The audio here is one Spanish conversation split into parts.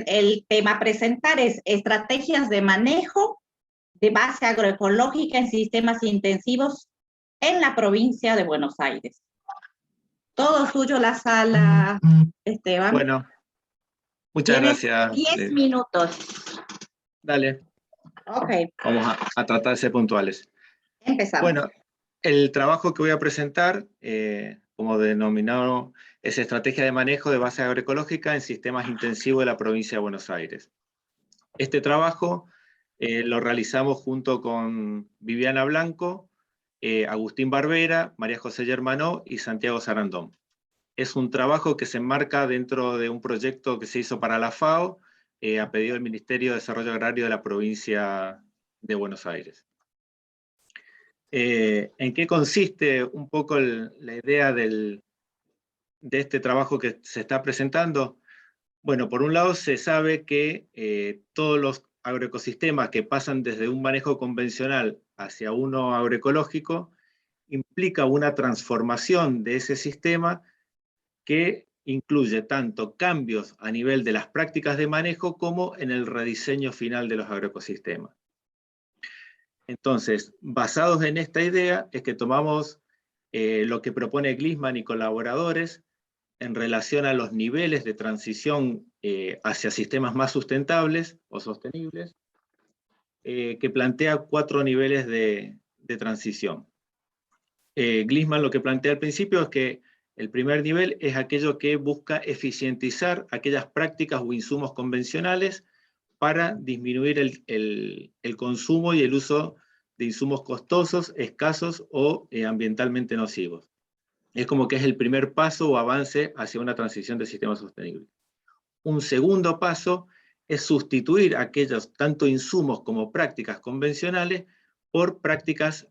El tema a presentar es estrategias de manejo de base agroecológica en sistemas intensivos en la provincia de Buenos Aires. Todo suyo la sala, Esteban. Bueno, muchas gracias. 10 minutos. Dale. Ok. Vamos a tratar de ser puntuales. Empezamos. Bueno, el trabajo que voy a presentar, como denominado, es Estrategia de Manejo de Base Agroecológica en Sistemas Intensivos de la Provincia de Buenos Aires. Este trabajo lo realizamos junto con Viviana Blanco, Agustín Barbera, María José Germanó y Santiago Sarandón. Es un trabajo que se enmarca dentro de un proyecto que se hizo para la FAO, a pedido del Ministerio de Desarrollo Agrario de la provincia de Buenos Aires. ¿En qué consiste un poco la idea de este trabajo que se está presentando? Bueno, por un lado se sabe que todos los agroecosistemas que pasan desde un manejo convencional hacia uno agroecológico implica una transformación de ese sistema que incluye tanto cambios a nivel de las prácticas de manejo como en el rediseño final de los agroecosistemas. Entonces, basados en esta idea, es que tomamos lo que propone Glisman y colaboradores en relación a los niveles de transición hacia sistemas más sustentables o sostenibles, que plantea 4 niveles de transición. Glisman lo que plantea al principio es que el primer nivel es aquello que busca eficientizar aquellas prácticas o insumos convencionales para disminuir el consumo y el uso de insumos costosos, escasos o ambientalmente nocivos. Es como que es el primer paso o avance hacia una transición de sistemas sostenibles. Un segundo paso es sustituir aquellos tanto insumos como prácticas convencionales por prácticas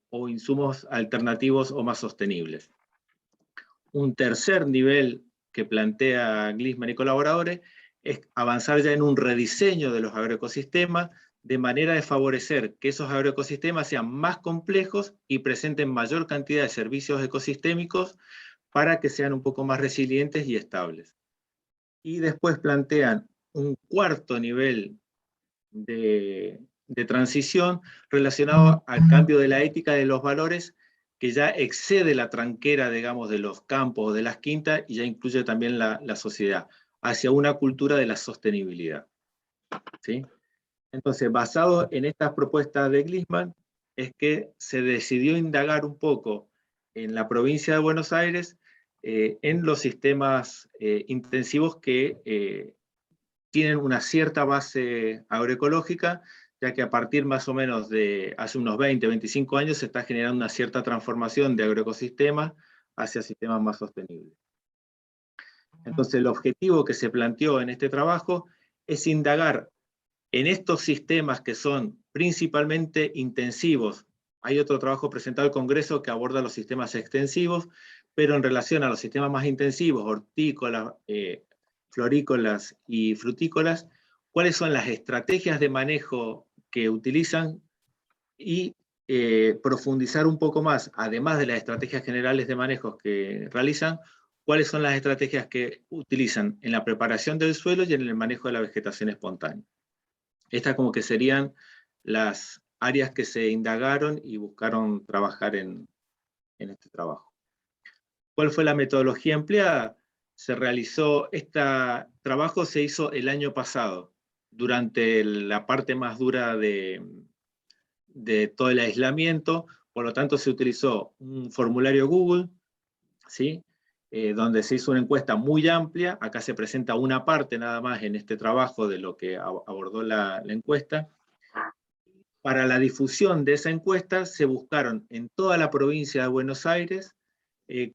o insumos alternativos o más sostenibles. Un tercer nivel que plantea Glisman y colaboradores es avanzar ya en un rediseño de los agroecosistemas de manera de favorecer que esos agroecosistemas sean más complejos y presenten mayor cantidad de servicios ecosistémicos para que sean un poco más resilientes y estables. Y después plantean un cuarto nivel de transición relacionado al cambio de la ética de los valores que ya excede la tranquera, digamos, de los campos o de las quintas y ya incluye también la sociedad, hacia una cultura de la sostenibilidad. ¿Sí? Entonces, basado en estas propuestas de Glisman, es que se decidió indagar un poco en la provincia de Buenos Aires en los sistemas intensivos que tienen una cierta base agroecológica, ya que a partir más o menos de hace unos 20, 25 años se está generando una cierta transformación de agroecosistemas hacia sistemas más sostenibles. Entonces el objetivo que se planteó en este trabajo es indagar en estos sistemas que son principalmente intensivos. Hay otro trabajo presentado al Congreso que aborda los sistemas extensivos, pero en relación a los sistemas más intensivos, hortícolas, florícolas y frutícolas, cuáles son las estrategias de manejo que utilizan y profundizar un poco más, además de las estrategias generales de manejo que realizan, cuáles son las estrategias que utilizan en la preparación del suelo y en el manejo de la vegetación espontánea. Estas como que serían las áreas que se indagaron y buscaron trabajar en este trabajo. ¿Cuál fue la metodología empleada? Este trabajo se hizo el año pasado, durante la parte más dura de todo el aislamiento, por lo tanto se utilizó un formulario Google, ¿sí? Donde se hizo una encuesta muy amplia. Acá se presenta una parte nada más en este trabajo de lo que abordó la encuesta. Para la difusión de esa encuesta se buscaron en toda la provincia de Buenos Aires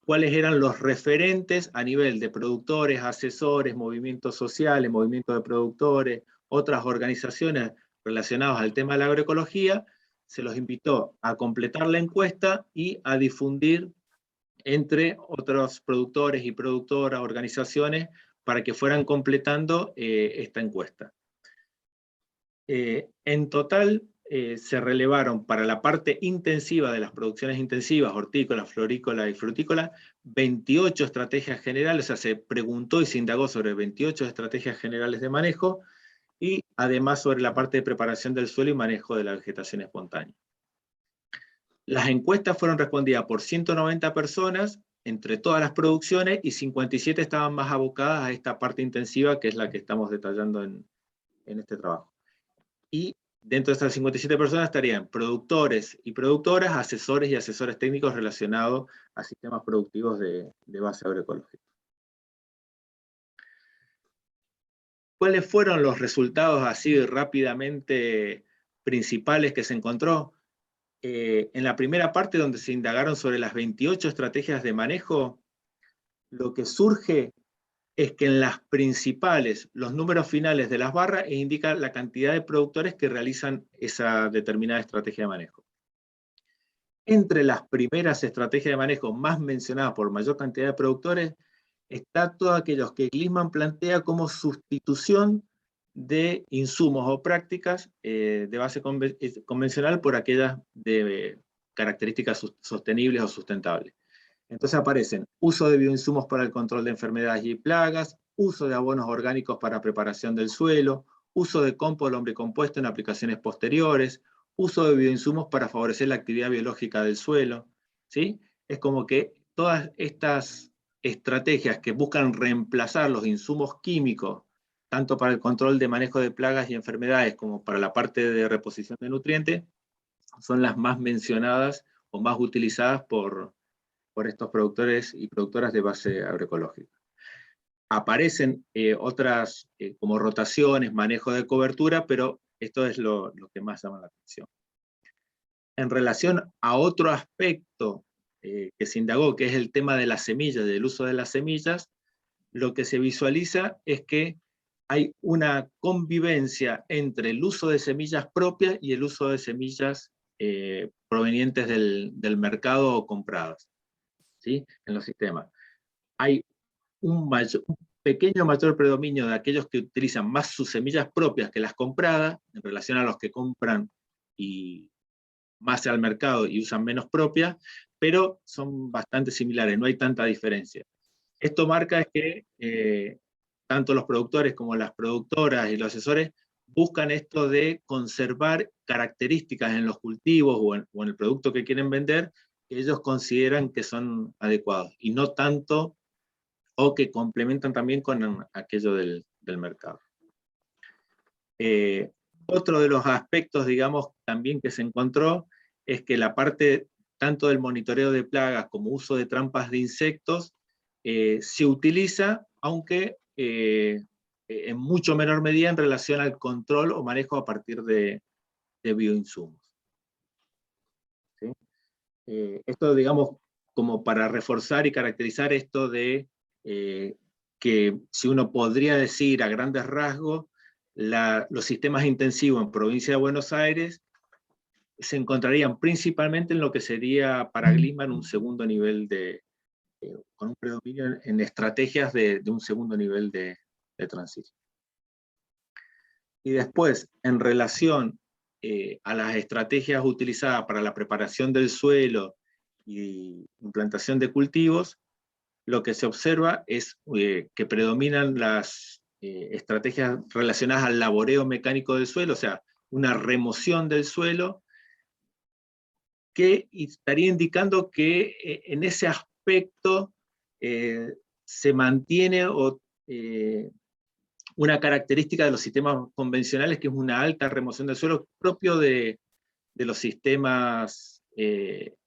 cuáles eran los referentes a nivel de productores, asesores, movimientos sociales, movimientos de productores, otras organizaciones relacionadas al tema de la agroecología. Se los invitó a completar la encuesta y a difundir entre otros productores y productoras, organizaciones, para que fueran completando esta encuesta. En total se relevaron para la parte intensiva de las producciones intensivas, hortícola, florícola y frutícola, 28 estrategias generales, o sea, se preguntó y se indagó sobre 28 estrategias generales de manejo, y además sobre la parte de preparación del suelo y manejo de la vegetación espontánea. Las encuestas fueron respondidas por 190 personas, entre todas las producciones, y 57 estaban más abocadas a esta parte intensiva, que es la que estamos detallando en este trabajo. Y dentro de estas 57 personas estarían productores y productoras, asesores y asesores técnicos relacionados a sistemas productivos de base agroecológica. ¿Cuáles fueron los resultados así rápidamente principales que se encontró? En la primera parte, donde se indagaron sobre las 28 estrategias de manejo, lo que surge es que en las principales, los números finales de las barras indican la cantidad de productores que realizan esa determinada estrategia de manejo. Entre las primeras estrategias de manejo más mencionadas por mayor cantidad de productores, está todos aquellos que Glisman plantea como sustitución de insumos o prácticas de base convencional por aquellas de características sostenibles o sustentables. Entonces aparecen uso de bioinsumos para el control de enfermedades y plagas, uso de abonos orgánicos para preparación del suelo, uso de compost lombricompuesto en aplicaciones posteriores, uso de bioinsumos para favorecer la actividad biológica del suelo, ¿sí? Es como que todas estas estrategias que buscan reemplazar los insumos químicos, tanto para el control de manejo de plagas y enfermedades como para la parte de reposición de nutrientes, son las más mencionadas o más utilizadas por estos productores y productoras de base agroecológica. Aparecen otras como rotaciones, manejo de cobertura, pero esto es lo que más llama la atención. En relación a otro aspecto que se indagó, que es el tema de las semillas, del uso de las semillas, lo que se visualiza es que hay una convivencia entre el uso de semillas propias y el uso de semillas provenientes del mercado o compradas, ¿sí? En los sistemas. Hay un pequeño mayor predominio de aquellos que utilizan más sus semillas propias que las compradas, en relación a los que compran y más al mercado y usan menos propias, pero son bastante similares, no hay tanta diferencia. Esto marca que tanto los productores como las productoras y los asesores buscan esto de conservar características en los cultivos o en el producto que quieren vender que ellos consideran que son adecuados, y no tanto, o que complementan también con aquello del mercado. Otro de los aspectos, digamos, también que se encontró, es que la parte tanto del monitoreo de plagas como uso de trampas de insectos se utiliza, aunque en mucho menor medida en relación al control o manejo a partir de bioinsumos. ¿Sí? Esto, digamos, como para reforzar y caracterizar esto de que si uno podría decir a grandes rasgos, los sistemas intensivos en provincia de Buenos Aires se encontrarían principalmente en lo que sería para Glisman un segundo nivel con un predominio en estrategias de un segundo nivel de transición. Y después, en relación a las estrategias utilizadas para la preparación del suelo y implantación de cultivos, lo que se observa es que predominan las estrategias relacionadas al laboreo mecánico del suelo, o sea, una remoción del suelo, que estaría indicando que en ese aspecto se mantiene una característica de los sistemas convencionales, que es una alta remoción del suelo propio de los sistemas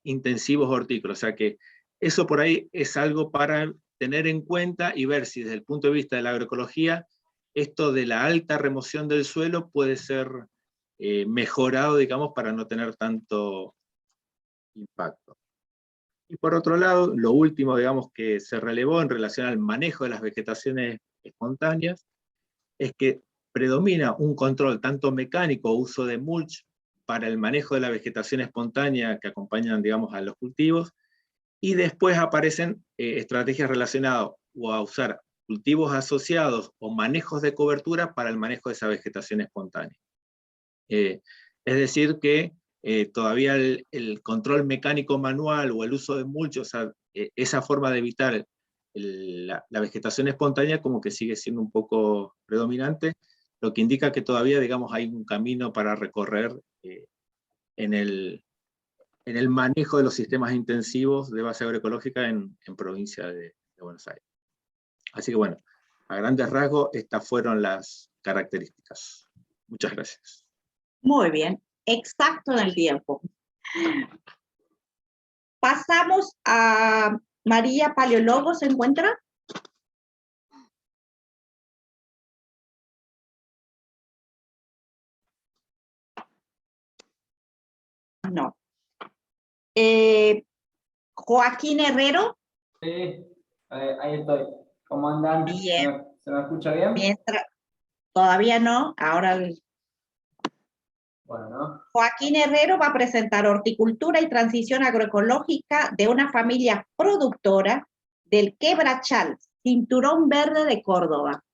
intensivos hortícolas. O sea que eso por ahí es algo para tener en cuenta y ver si desde el punto de vista de la agroecología esto de la alta remoción del suelo puede ser mejorado, digamos, para no tener tanto impacto. Y por otro lado, lo último, digamos, que se relevó en relación al manejo de las vegetaciones espontáneas, es que predomina un control tanto mecánico, uso de mulch para el manejo de la vegetación espontánea que acompañan, digamos, a los cultivos, y después aparecen estrategias relacionadas o a usar cultivos asociados o manejos de cobertura para el manejo de esa vegetación espontánea. Es decir que todavía el control mecánico manual o el uso de mulch, o sea, esa forma de evitar la vegetación espontánea como que sigue siendo un poco predominante, lo que indica que todavía, digamos, hay un camino para recorrer en el manejo de los sistemas intensivos de base agroecológica en provincia de Buenos Aires. Así que bueno, a grandes rasgos, estas fueron las características. Muchas gracias. Muy bien, exacto en el tiempo. Pasamos a María Paleólogo, ¿se encuentra? No. Joaquín Herrero. Sí, ahí estoy. ¿Cómo andan? Bien. ¿Se me escucha bien? Mientras, todavía no, ahora. Bueno. Joaquín Herrero va a presentar horticultura y transición agroecológica de una familia productora del Quebrachal, Cinturón Verde de Córdoba.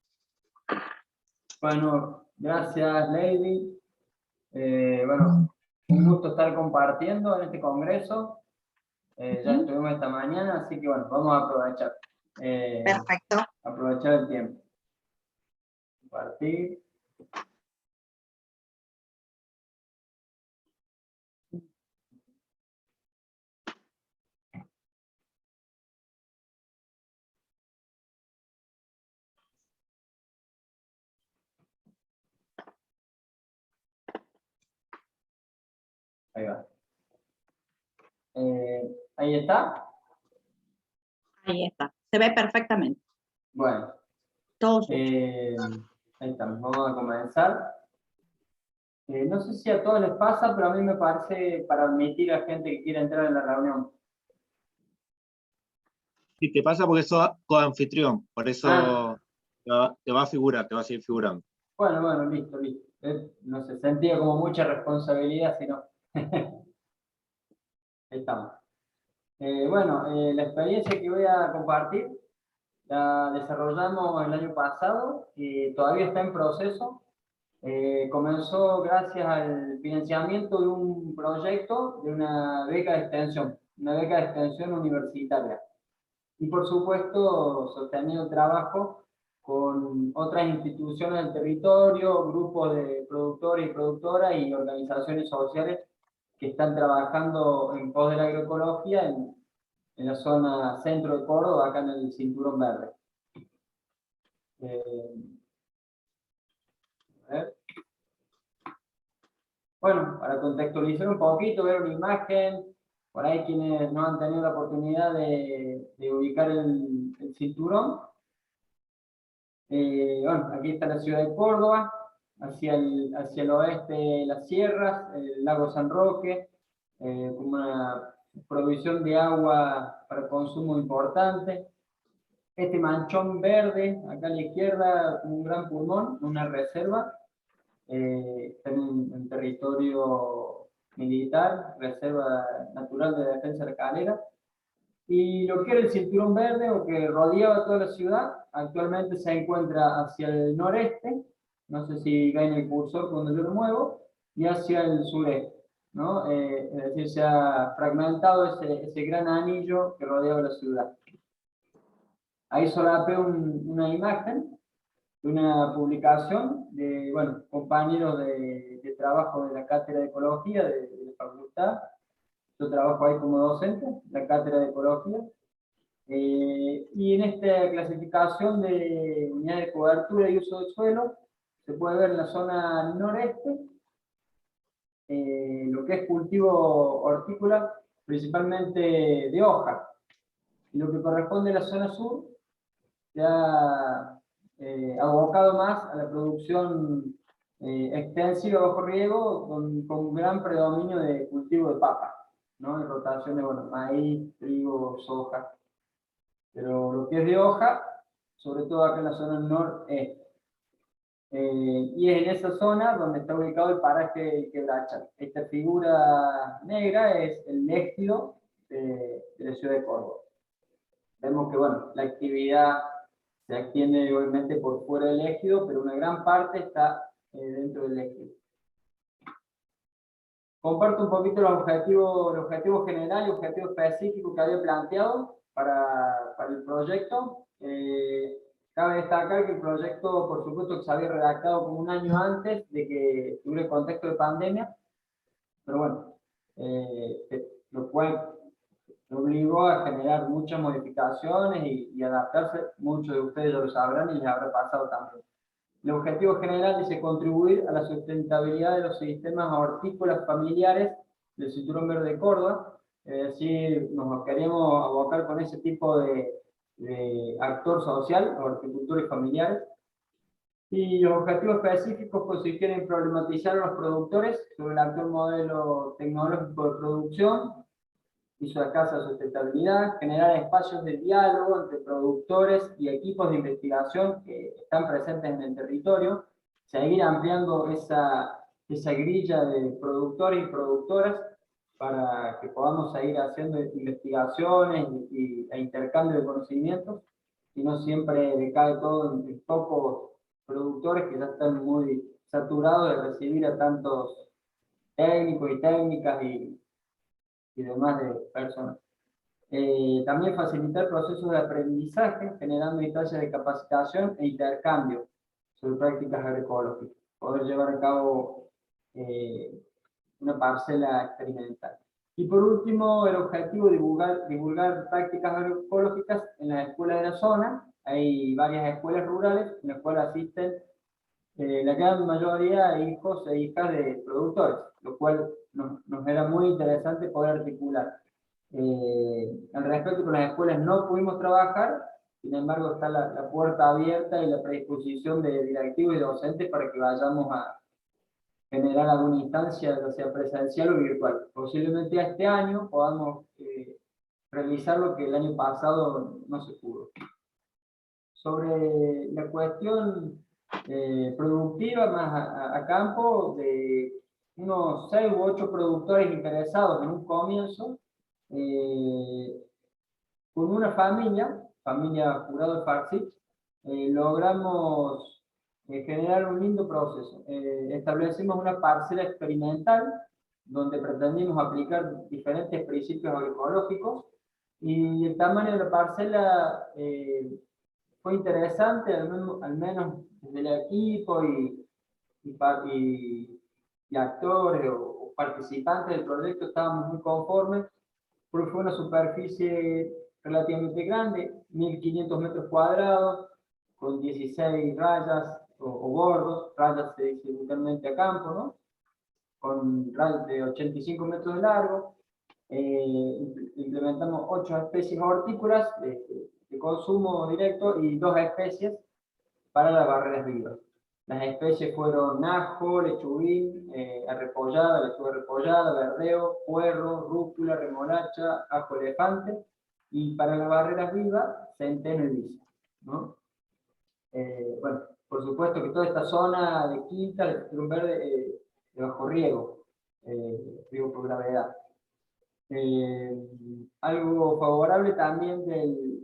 Bueno, gracias, Lady. Bueno, un gusto estar compartiendo en este congreso. Ya estuvimos esta mañana, así que bueno, vamos a aprovechar. Perfecto. Aprovechar el tiempo. Compartir. Ahí va. Ahí está. Ahí está. Se ve perfectamente. Bueno. Todos. Ahí estamos. Vamos a comenzar. No sé si a todos les pasa, pero a mí me parece para admitir a gente que quiera entrar en la reunión. Sí, te pasa porque sos coanfitrión, por eso te va a figurar, te va a seguir figurando. Bueno, listo. No sé, sentía como mucha responsabilidad, si no. Ahí estamos. La experiencia que voy a compartir la desarrollamos el año pasado y todavía está en proceso. Comenzó gracias al financiamiento de un proyecto de una beca de extensión universitaria. Y por supuesto, sosteniendo trabajo con otras instituciones del territorio, grupos de productores y productoras y organizaciones sociales que están trabajando en pos de la agroecología en la zona centro de Córdoba, acá en el Cinturón Verde. A ver. Bueno, para contextualizar un poquito, ver una imagen, por ahí quienes no han tenido la oportunidad de ubicar el cinturón. Bueno, aquí está la ciudad de Córdoba, hacia el oeste las sierras, el lago San Roque, con una provisión de agua para consumo importante. Este manchón verde, acá a la izquierda, un gran pulmón, una reserva, está en territorio militar, Reserva Natural de Defensa de la Calera. Y lo que era el cinturón verde, o que rodeaba toda la ciudad, actualmente se encuentra hacia el noreste, no sé si ven el cursor cuando yo lo muevo, y hacia el sureste, ¿no? Es decir, se ha fragmentado ese gran anillo que rodeaba la ciudad. Ahí solapé una imagen de una publicación de, bueno, compañeros de trabajo de la Cátedra de Ecología de la facultad. Yo trabajo ahí como docente, la Cátedra de Ecología. Y en esta clasificación de unidades de cobertura y uso del suelo, se puede ver en la zona noreste lo que es cultivo hortícola, principalmente de hoja. Y lo que corresponde a la zona sur, ya abocado más a la producción extensiva bajo riego, con un gran predominio de cultivo de papa, ¿no? En rotaciones, bueno, maíz, trigo, soja. Pero lo que es de hoja, sobre todo acá en la zona noreste. Y es en esa zona donde está ubicado el paraje Quebrachal. Esta figura negra es el ejido de la ciudad de Córdoba. Vemos que, bueno, la actividad se extiende obviamente por fuera del ejido, pero una gran parte está dentro del ejido. Comparto un poquito el objetivo general y objetivo específico que había planteado para el proyecto. Cabe destacar que el proyecto, por supuesto, que se había redactado como un año antes de que tuviera el contexto de pandemia, pero bueno, lo cual me obligó a generar muchas modificaciones y adaptarse. Muchos de ustedes ya lo sabrán y les habrá pasado también. El objetivo general dice contribuir a la sustentabilidad de los sistemas hortícolas familiares del Cinturón Verde de Córdoba. Es decir, nos queríamos abocar con ese tipo de actor social, horticultores familiares. Y los objetivos específicos consisten en problematizar a los productores sobre el actual modelo tecnológico de producción y su escasa sustentabilidad, generar espacios de diálogo entre productores y equipos de investigación que están presentes en el territorio, seguir ampliando esa grilla de productores y productoras para que podamos seguir haciendo investigaciones e intercambio de conocimientos, y no siempre decae todo en pocos productores que ya están muy saturados de recibir a tantos técnicos y técnicas y demás de personas. También facilitar procesos de aprendizaje, generando instancias de capacitación e intercambio sobre prácticas agroecológicas. Poder llevar a cabo una parcela experimental. Y por último, el objetivo de divulgar prácticas agroecológicas en las escuelas de la zona. Hay varias escuelas rurales en las cuales asisten la gran mayoría de hijos e hijas de productores, lo cual nos era muy interesante poder articular. Al respecto, con las escuelas no pudimos trabajar, sin embargo está la puerta abierta y la predisposición de directivos y docentes para que vayamos a generar alguna instancia, ya sea presencial o virtual. Posiblemente este año podamos realizar lo que el año pasado no se pudo. Sobre la cuestión productiva más a campo, de unos 6 u 8 productores interesados en un comienzo, con una familia Jurado Farsi, logramos generar un lindo proceso. Establecimos una parcela experimental donde pretendimos aplicar diferentes principios agroecológicos, y el tamaño de la parcela fue interesante, al menos desde el equipo y actores o participantes del proyecto estábamos muy conformes, porque fue una superficie relativamente grande, 1500 metros cuadrados, con 16 rayas o bordos, rayas se dice vulgarmente a campo, ¿no? Con rayas de 85 metros de largo. Implementamos 8 especies hortícolas de consumo directo y 2 especies para las barreras vivas. Las especies fueron ajo, lechuguín, lechuga repollada, verdeo, puerro, rúcula, remolacha, ajo elefante, y para las barreras vivas, centeno y vicia, ¿no? Bueno, por supuesto que toda esta zona de quinta, de Cinturón Verde, de bajo riego por gravedad. Algo favorable también de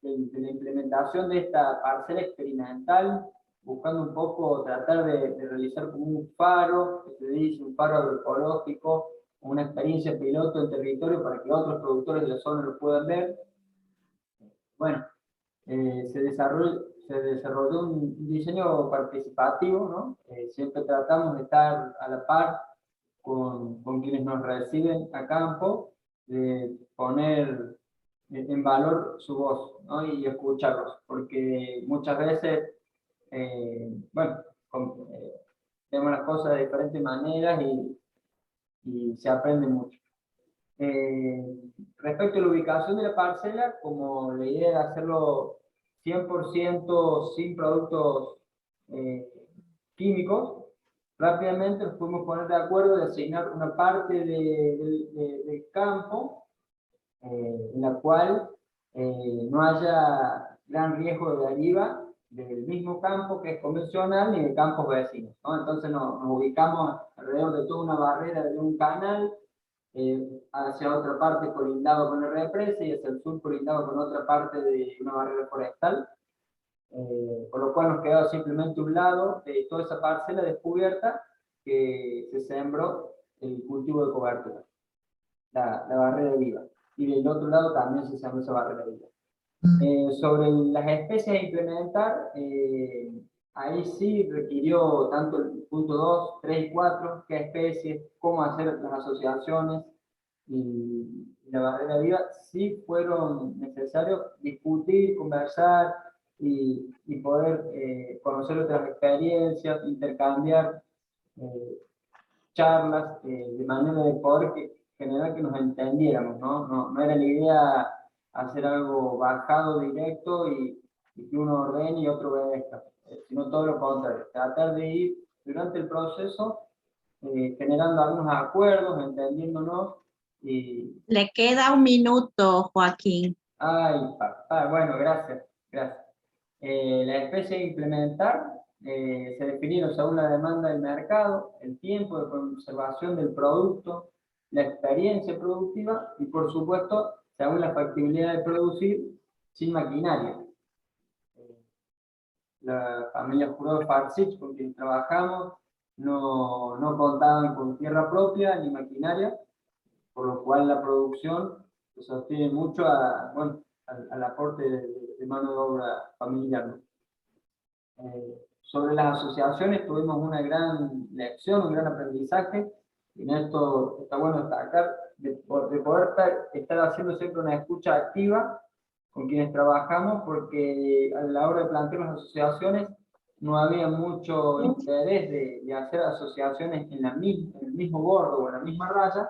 la implementación de esta parcela experimental, buscando un poco tratar de realizar como un faro, que se dice un faro agroecológico, una experiencia piloto en territorio para que otros productores de la zona lo puedan ver. Bueno, se desarrolló un diseño participativo, ¿no? Siempre tratamos de estar a la par con quienes nos reciben a campo, de poner en valor su voz, ¿no? Y escucharlos, porque muchas veces, bueno, vemos las cosas de diferentes maneras y se aprende mucho. Respecto a la ubicación de la parcela, como la idea era hacerlo 100% sin productos químicos, rápidamente nos pudimos poner de acuerdo de asignar una parte del campo en la cual no haya gran riesgo de deriva del mismo campo que es convencional ni de campos vecinos, ¿no? Entonces nos ubicamos alrededor de toda una barrera de un canal, hacia otra parte colindado con la represa y hacia el sur colindado con otra parte de una barrera forestal, por lo cual nos quedaba simplemente un lado de toda esa parcela descubierta que se sembró el cultivo de cobertura, la barrera viva. Y del otro lado también se sembró esa barrera viva. Sobre las especies a implementar, ahí sí requirió tanto el punto 2, 3 y 4, qué especies, cómo hacer las asociaciones y la barrera viva, sí fueron necesarios discutir, conversar y poder conocer otras experiencias, intercambiar charlas de manera de poder generar que nos entendiéramos, ¿no? No era la idea hacer algo bajado, directo y que uno ordene y otro obedezca, sino todo lo contrario, tratar de ir durante el proceso generando algunos acuerdos, entendiéndonos y... Le queda un minuto, Joaquín. Ay, papá, bueno, gracias, gracias. La especie a implementar se definieron según la demanda del mercado, el tiempo de conservación del producto, la experiencia productiva y, por supuesto, según la factibilidad de producir sin maquinaria. La familia Jurado Farsic, con quien trabajamos, no contaban con tierra propia ni maquinaria, por lo cual la producción se sostiene mucho al aporte de mano de obra familiar, ¿no? Sobre las asociaciones tuvimos una gran lección, un gran aprendizaje, y en esto está bueno destacar de poder estar haciendo siempre una escucha activa con quienes trabajamos, porque a la hora de plantear las asociaciones no había mucho interés de hacer asociaciones en el mismo bordo o en la misma raya.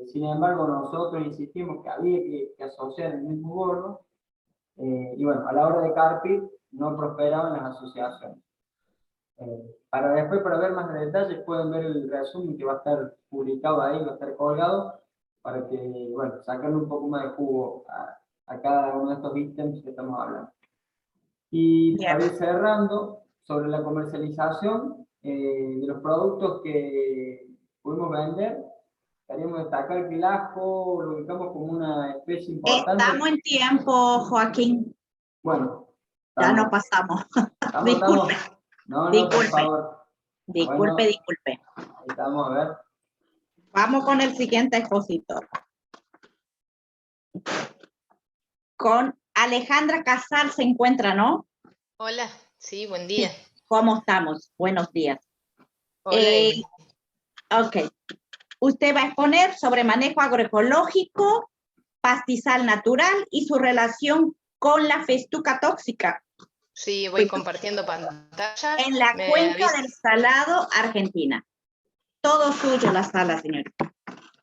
Sin embargo, nosotros insistimos que había que asociar el mismo bordo, y bueno, a la hora de carpir no prosperaban las asociaciones. Para ver más detalles, pueden ver el resumen que va a estar publicado ahí, va a estar colgado, para que, bueno, sacarle un poco más de jugo a cada uno de estos ítems que estamos hablando. Y para ir cerrando, sobre la comercialización de los productos que pudimos vender, queríamos destacar que el ajo lo ubicamos como una especie importante. Estamos en tiempo, Joaquín. Bueno, ya nos pasamos. Disculpe. Disculpe. Por favor. Disculpe. Ahí estamos, a ver. Vamos con el siguiente expositor. Con Alejandra Casal se encuentra, ¿no? Hola, sí, buen día. ¿Cómo estamos? Buenos días. Hola. Ok. Usted va a exponer sobre manejo agroecológico, pastizal natural y su relación con la festuca tóxica. Sí, voy compartiendo pantalla. En la cuenca del Salado, Argentina. Todo suyo la sala, señorita.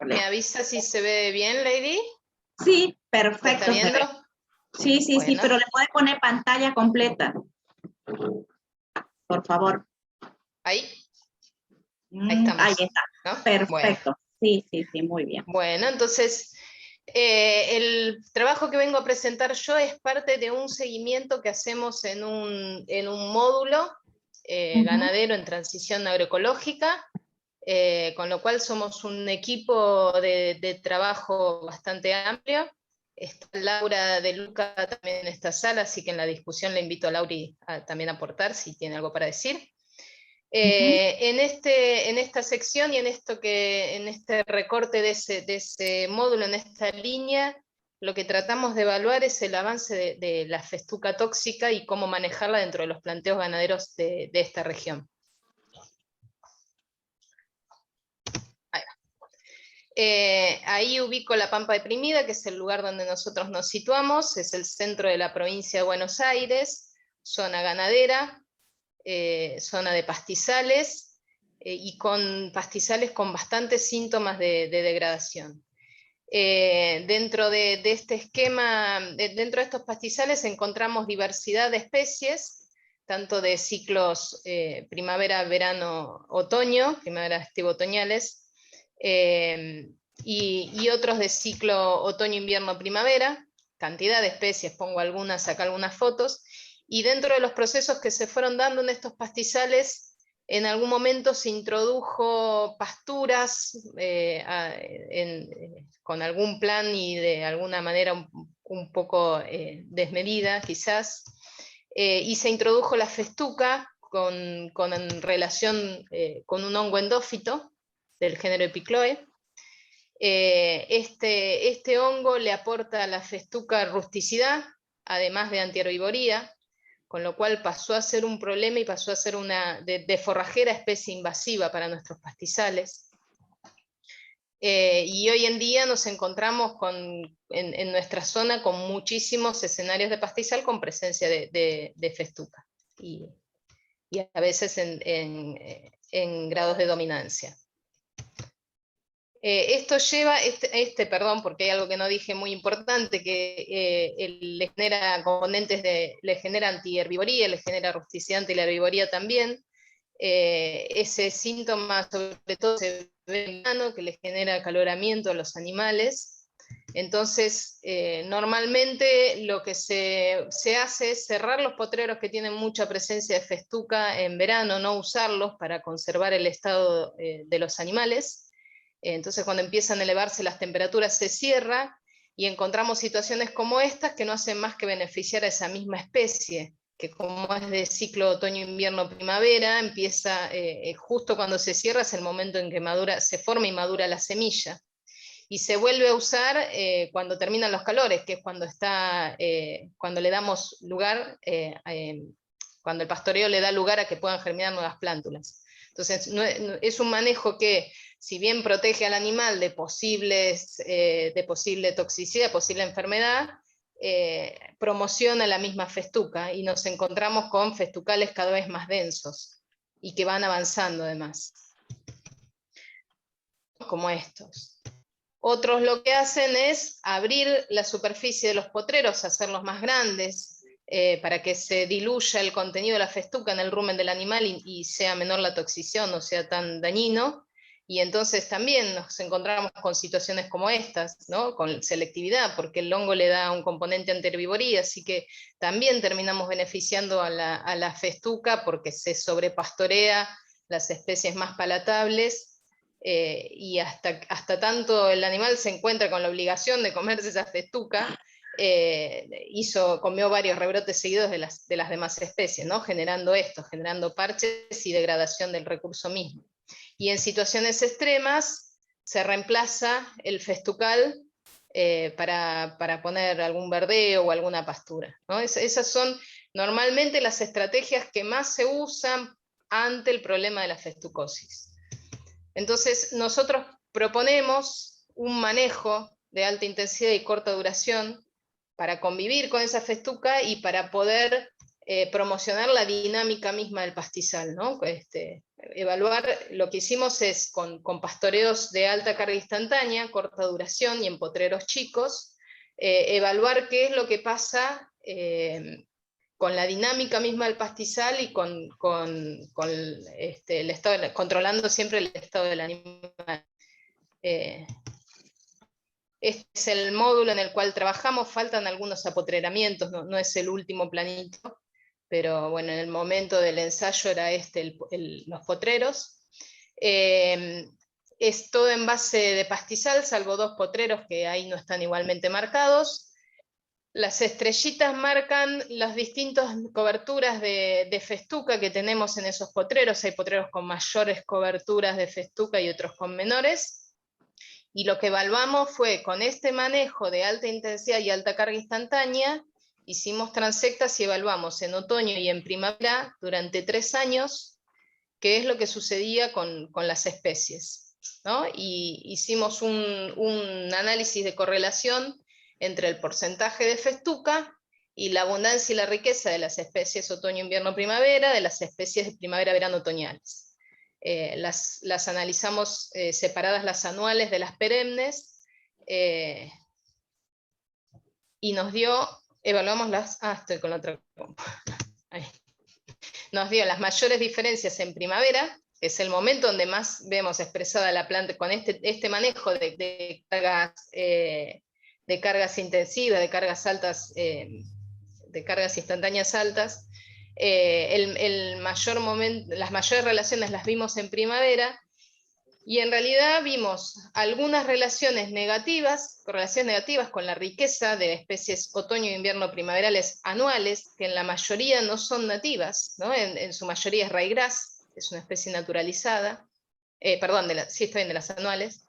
¿Me avisa si se ve bien, Lady? Sí, perfecto. ¿Está viendo? Sí, bueno. Sí, pero le puede poner pantalla completa. Por favor. Ahí. Ahí estamos. Ahí está. ¿No? Perfecto. Bueno. Sí, muy bien. Bueno, entonces, el trabajo que vengo a presentar yo es parte de un seguimiento que hacemos en un módulo ganadero en transición agroecológica, con lo cual somos un equipo de trabajo bastante amplio. Está Laura de Luca también en esta sala, así que en la discusión le invito a Lauri a también aportar si tiene algo para decir. En esta sección y en este recorte de ese módulo, en esta línea, lo que tratamos de evaluar es el avance de la festuca tóxica y cómo manejarla dentro de los planteos ganaderos de esta región. Ahí ubico la Pampa Deprimida, que es el lugar donde nosotros nos situamos, es el centro de la provincia de Buenos Aires, zona ganadera, zona de pastizales, y con pastizales con bastantes síntomas de degradación. Dentro de este esquema, dentro de estos pastizales encontramos diversidad de especies, tanto de ciclos primavera, verano, otoño, primavera, estivo, otoñales, y otros de ciclo otoño, invierno, primavera, cantidad de especies, pongo algunas, acá algunas fotos, y dentro de los procesos que se fueron dando en estos pastizales, en algún momento se introdujo pasturas con algún plan y de alguna manera un poco desmedida quizás, y se introdujo la festuca con relación con un hongo endófito, del género Epicloe. Este hongo le aporta a la festuca rusticidad, además de antiherbivoría, con lo cual pasó a ser un problema y pasó a ser una de forrajera especie invasiva para nuestros pastizales. Y hoy en día nos encontramos en nuestra zona con muchísimos escenarios de pastizal con presencia de festuca, y a veces en grados de dominancia. Esto lleva, perdón, porque hay algo que no dije muy importante, que le genera componentes le genera antiherbivoría, le genera rusticidad y la herbivoría también. Ese síntoma sobre todo se ve en verano, que le genera acaloramiento a los animales. Entonces, normalmente lo que se hace es cerrar los potreros que tienen mucha presencia de festuca en verano, no usarlos para conservar el estado de los animales. Entonces, cuando empiezan a elevarse las temperaturas, se cierra y encontramos situaciones como estas que no hacen más que beneficiar a esa misma especie, que como es de ciclo otoño-invierno-primavera, empieza justo cuando se cierra, es el momento en que se forma y madura la semilla. Y se vuelve a usar cuando terminan los calores, que es cuando le damos lugar, cuando el pastoreo le da lugar a que puedan germinar nuevas plántulas. Entonces, es un manejo que, si bien protege al animal de posible toxicidad, posible enfermedad, promociona la misma festuca, y nos encontramos con festucales cada vez más densos, y que van avanzando además, como estos. Otros lo que hacen es abrir la superficie de los potreros, hacerlos más grandes, para que se diluya el contenido de la festuca en el rumen del animal y sea menor la toxicidad, no sea tan dañino. Y entonces también nos encontramos con situaciones como estas, ¿no? Con selectividad, porque el hongo le da un componente antiherbivoría, así que también terminamos beneficiando a la festuca, porque se sobrepastorea las especies más palatables, y hasta tanto el animal se encuentra con la obligación de comerse esa festuca, comió varios rebrotes seguidos de las demás especies, ¿no? Generando parches y degradación del recurso mismo. Y en situaciones extremas se reemplaza el festucal para poner algún verdeo o alguna pastura, ¿no? Esas son normalmente las estrategias que más se usan ante el problema de la festucosis. Entonces, nosotros proponemos un manejo de alta intensidad y corta duración para convivir con esa festuca y para poder promocionar la dinámica misma del pastizal, ¿no? Evaluar, lo que hicimos es con pastoreos de alta carga instantánea, corta duración y en potreros chicos, evaluar qué es lo que pasa con la dinámica misma del pastizal y el estado, controlando siempre el estado del animal. Este es el módulo en el cual trabajamos, faltan algunos apotreramientos, no es el último planito, pero bueno, en el momento del ensayo era los potreros. Es todo en base de pastizal, salvo 2 potreros que ahí no están igualmente marcados. Las estrellitas marcan las distintas coberturas de festuca que tenemos en esos potreros. Hay potreros con mayores coberturas de festuca y otros con menores. Y lo que evaluamos fue, con este manejo de alta intensidad y alta carga instantánea, hicimos transectas y evaluamos en otoño y en primavera durante 3 años qué es lo que sucedía con las especies, ¿no? Y hicimos un análisis de correlación entre el porcentaje de festuca y la abundancia y la riqueza de las especies otoño, invierno, primavera, de las especies de primavera, verano, otoñales. Las analizamos separadas las anuales de las perennes, y nos dio, evaluamos estoy con la otra. Nos dio las mayores diferencias en primavera, que es el momento donde más vemos expresada la planta, con este manejo de cargas intensivas, de cargas altas, de cargas instantáneas altas. Las mayores relaciones las vimos en primavera, y en realidad vimos algunas correlaciones negativas con la riqueza de especies otoño, invierno, primaverales anuales, que en la mayoría no son nativas, ¿no? En su mayoría es ryegrass, es una especie naturalizada. perdón, sí estoy en las anuales.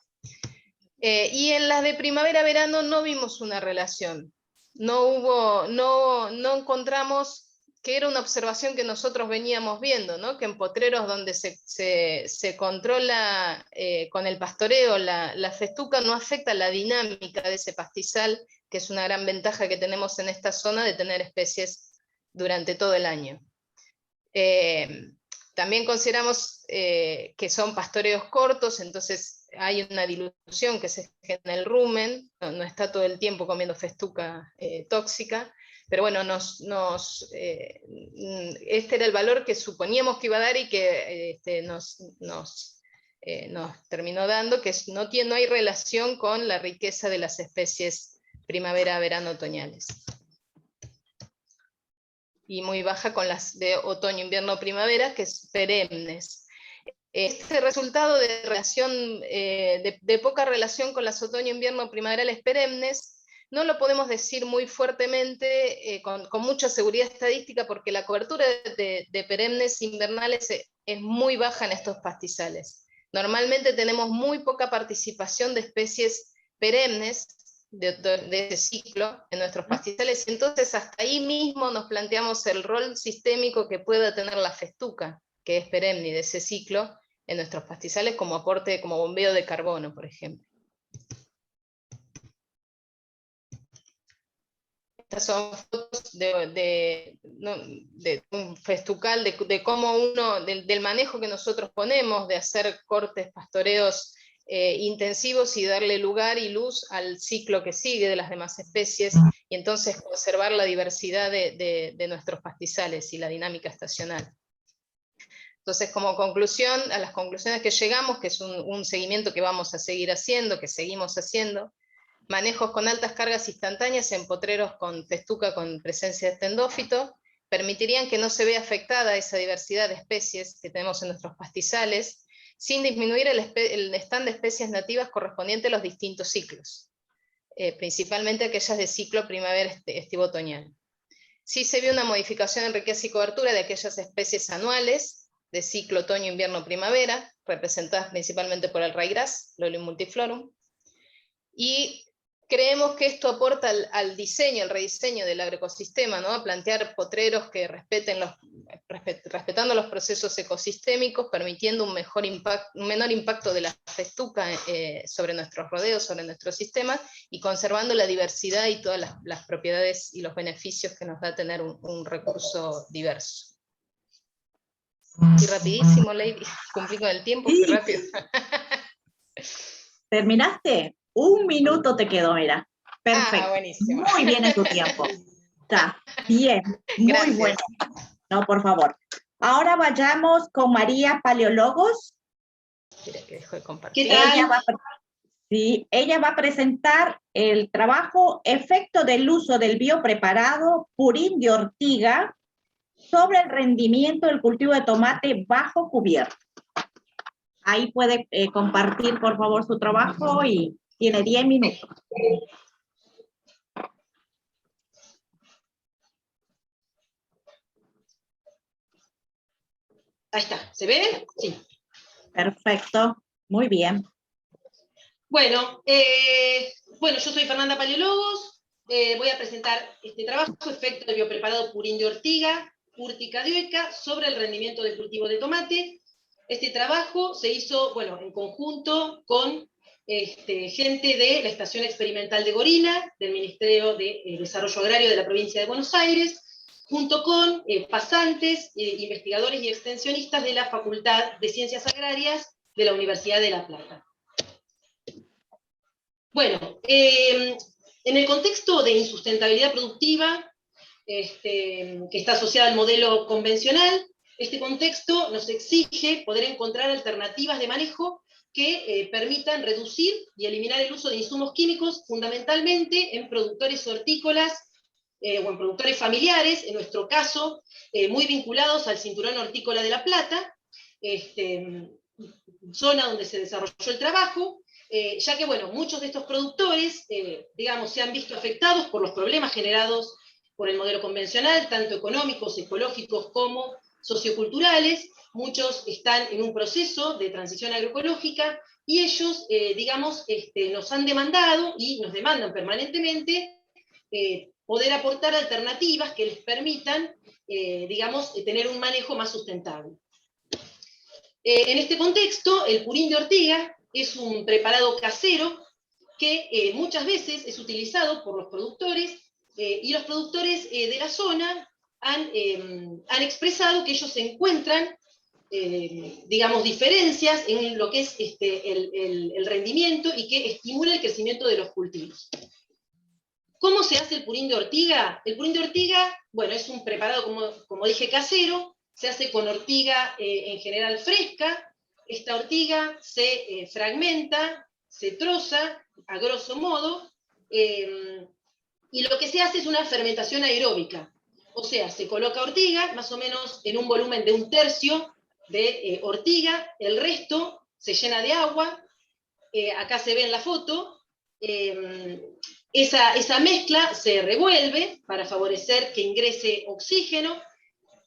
Y en las de primavera-verano no vimos una relación. No encontramos, que era una observación que nosotros veníamos viendo, ¿no? Que en potreros donde se controla con el pastoreo la festuca no afecta la dinámica de ese pastizal, que es una gran ventaja que tenemos en esta zona de tener especies durante todo el año. También consideramos que son pastoreos cortos, entonces hay una dilución que se genera en el rumen, no está todo el tiempo comiendo festuca tóxica, pero bueno, este era el valor que suponíamos que iba a dar y que nos terminó dando, que no hay relación con la riqueza de las especies primavera, verano, otoñales. Y muy baja con las de otoño, invierno, primavera, que es perennes. Este resultado de relación, de poca relación con las otoño, invierno, primaverales perennes, no lo podemos decir muy fuertemente, con mucha seguridad estadística, porque la cobertura de perennes invernales es muy baja en estos pastizales. Normalmente tenemos muy poca participación de especies perennes, de ese ciclo en nuestros pastizales, y entonces hasta ahí mismo nos planteamos el rol sistémico que pueda tener la festuca, que es perenne de ese ciclo, en nuestros pastizales como aporte, como bombeo de carbono, por ejemplo. Estas son fotos de un festucal, de cómo del manejo que nosotros ponemos, de hacer cortes, pastoreos intensivos y darle lugar y luz al ciclo que sigue de las demás especies, y entonces conservar la diversidad de nuestros pastizales y la dinámica estacional. Entonces, como conclusión, a las conclusiones que llegamos, que es un seguimiento que vamos a seguir haciendo, que seguimos haciendo, manejos con altas cargas instantáneas en potreros con festuca con presencia de estendófito, permitirían que no se vea afectada esa diversidad de especies que tenemos en nuestros pastizales, sin disminuir el stand de especies nativas correspondiente a los distintos ciclos, principalmente aquellas de ciclo primavera estivo-otoñal. Sí se vio una modificación en riqueza y cobertura de aquellas especies anuales, de ciclo otoño-invierno-primavera, representadas principalmente por el ryegrass, Lolium multiflorum, y creemos que esto aporta al diseño, al rediseño del agroecosistema, ¿no? A plantear potreros que respetando los procesos ecosistémicos, permitiendo un menor impacto de la festuca sobre nuestros rodeos, sobre nuestro sistema, y conservando la diversidad y todas las propiedades y los beneficios que nos da tener un recurso diverso. Y rapidísimo, Lady, cumplí con el tiempo, Sí. fui rápido. ¿Terminaste? 1 minuto te quedó, mira. Perfecto. Buenísimo. Muy bien en tu tiempo. Está bien, muy Gracias. bueno. No, por favor. Ahora vayamos con María Paleologos. Mira que dejo de compartir. ¿Qué tal? Ella va a presentar el trabajo Efecto del uso del biopreparado Purín de ortiga sobre el rendimiento del cultivo de tomate bajo cubierta. Ahí puede compartir, por favor, su trabajo y tiene 10 minutos. Ahí está, ¿se ve? Sí. Perfecto, muy bien. Bueno, yo soy Fernanda Paleologos, voy a presentar este trabajo, Efecto del biopreparado Purín de ortiga, Urtica dioica, sobre el rendimiento del cultivo de tomate. Este trabajo se hizo, en conjunto con gente de la Estación Experimental de Gorina, del Ministerio de Desarrollo Agrario de la provincia de Buenos Aires, junto con pasantes, investigadores y extensionistas de la Facultad de Ciencias Agrarias de la Universidad de La Plata. Bueno, en el contexto de insustentabilidad productiva, que está asociada al modelo convencional, este contexto nos exige poder encontrar alternativas de manejo que permitan reducir y eliminar el uso de insumos químicos, fundamentalmente en productores hortícolas o en productores familiares, en nuestro caso, muy vinculados al cinturón hortícola de La Plata, zona donde se desarrolló el trabajo, ya que muchos de estos productores, se han visto afectados por los problemas generados por el modelo convencional, tanto económicos, ecológicos como socioculturales, muchos están en un proceso de transición agroecológica, y ellos, digamos, nos han demandado, y nos demandan permanentemente, poder aportar alternativas que les permitan, digamos, tener un manejo más sustentable. En este contexto, el purín de ortiga es un preparado casero que muchas veces es utilizado por los productores, y los productores de la zona han expresado que ellos encuentran, digamos, diferencias en lo que es el rendimiento, y que estimula el crecimiento de los cultivos. ¿Cómo se hace el purín de ortiga? El purín de ortiga, bueno, es un preparado, como dije, casero. Se hace con ortiga en general fresca. Esta ortiga se fragmenta, se troza, a grosso modo, y lo que se hace es una fermentación aeróbica. O sea, se coloca ortiga, más o menos en un volumen de 1/3 de ortiga, el resto se llena de agua, acá se ve en la foto, esa mezcla se revuelve para favorecer que ingrese oxígeno,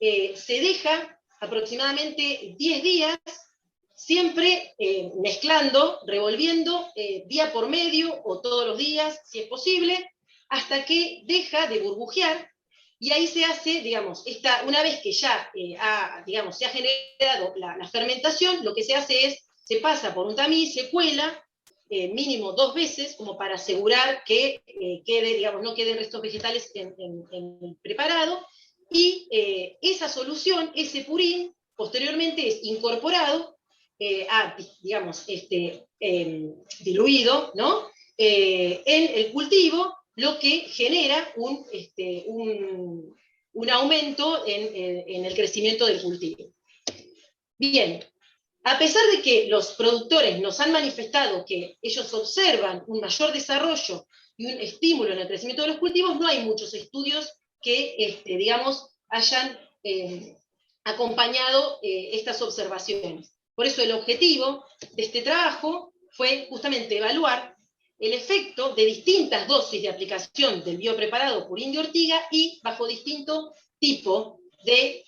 se deja aproximadamente 10 días, siempre mezclando, revolviendo día por medio o todos los días, si es posible, hasta que deja de burbujear, y ahí se hace, digamos, una vez que ya digamos, se ha generado la fermentación, lo que se hace es, se pasa por un tamiz, se cuela, mínimo 2 veces, como para asegurar que digamos, no queden restos vegetales en el preparado, y esa solución, ese purín, posteriormente es incorporado digamos, diluido, ¿no? En el cultivo, lo que genera un aumento en el crecimiento del cultivo. Bien, a pesar de que los productores nos han manifestado que ellos observan un mayor desarrollo y un estímulo en el crecimiento de los cultivos, no hay muchos estudios que, digamos, hayan acompañado estas observaciones. Por eso el objetivo de este trabajo fue justamente evaluar el efecto de distintas dosis de aplicación del biopreparado purín de ortiga, y bajo distinto tipo de,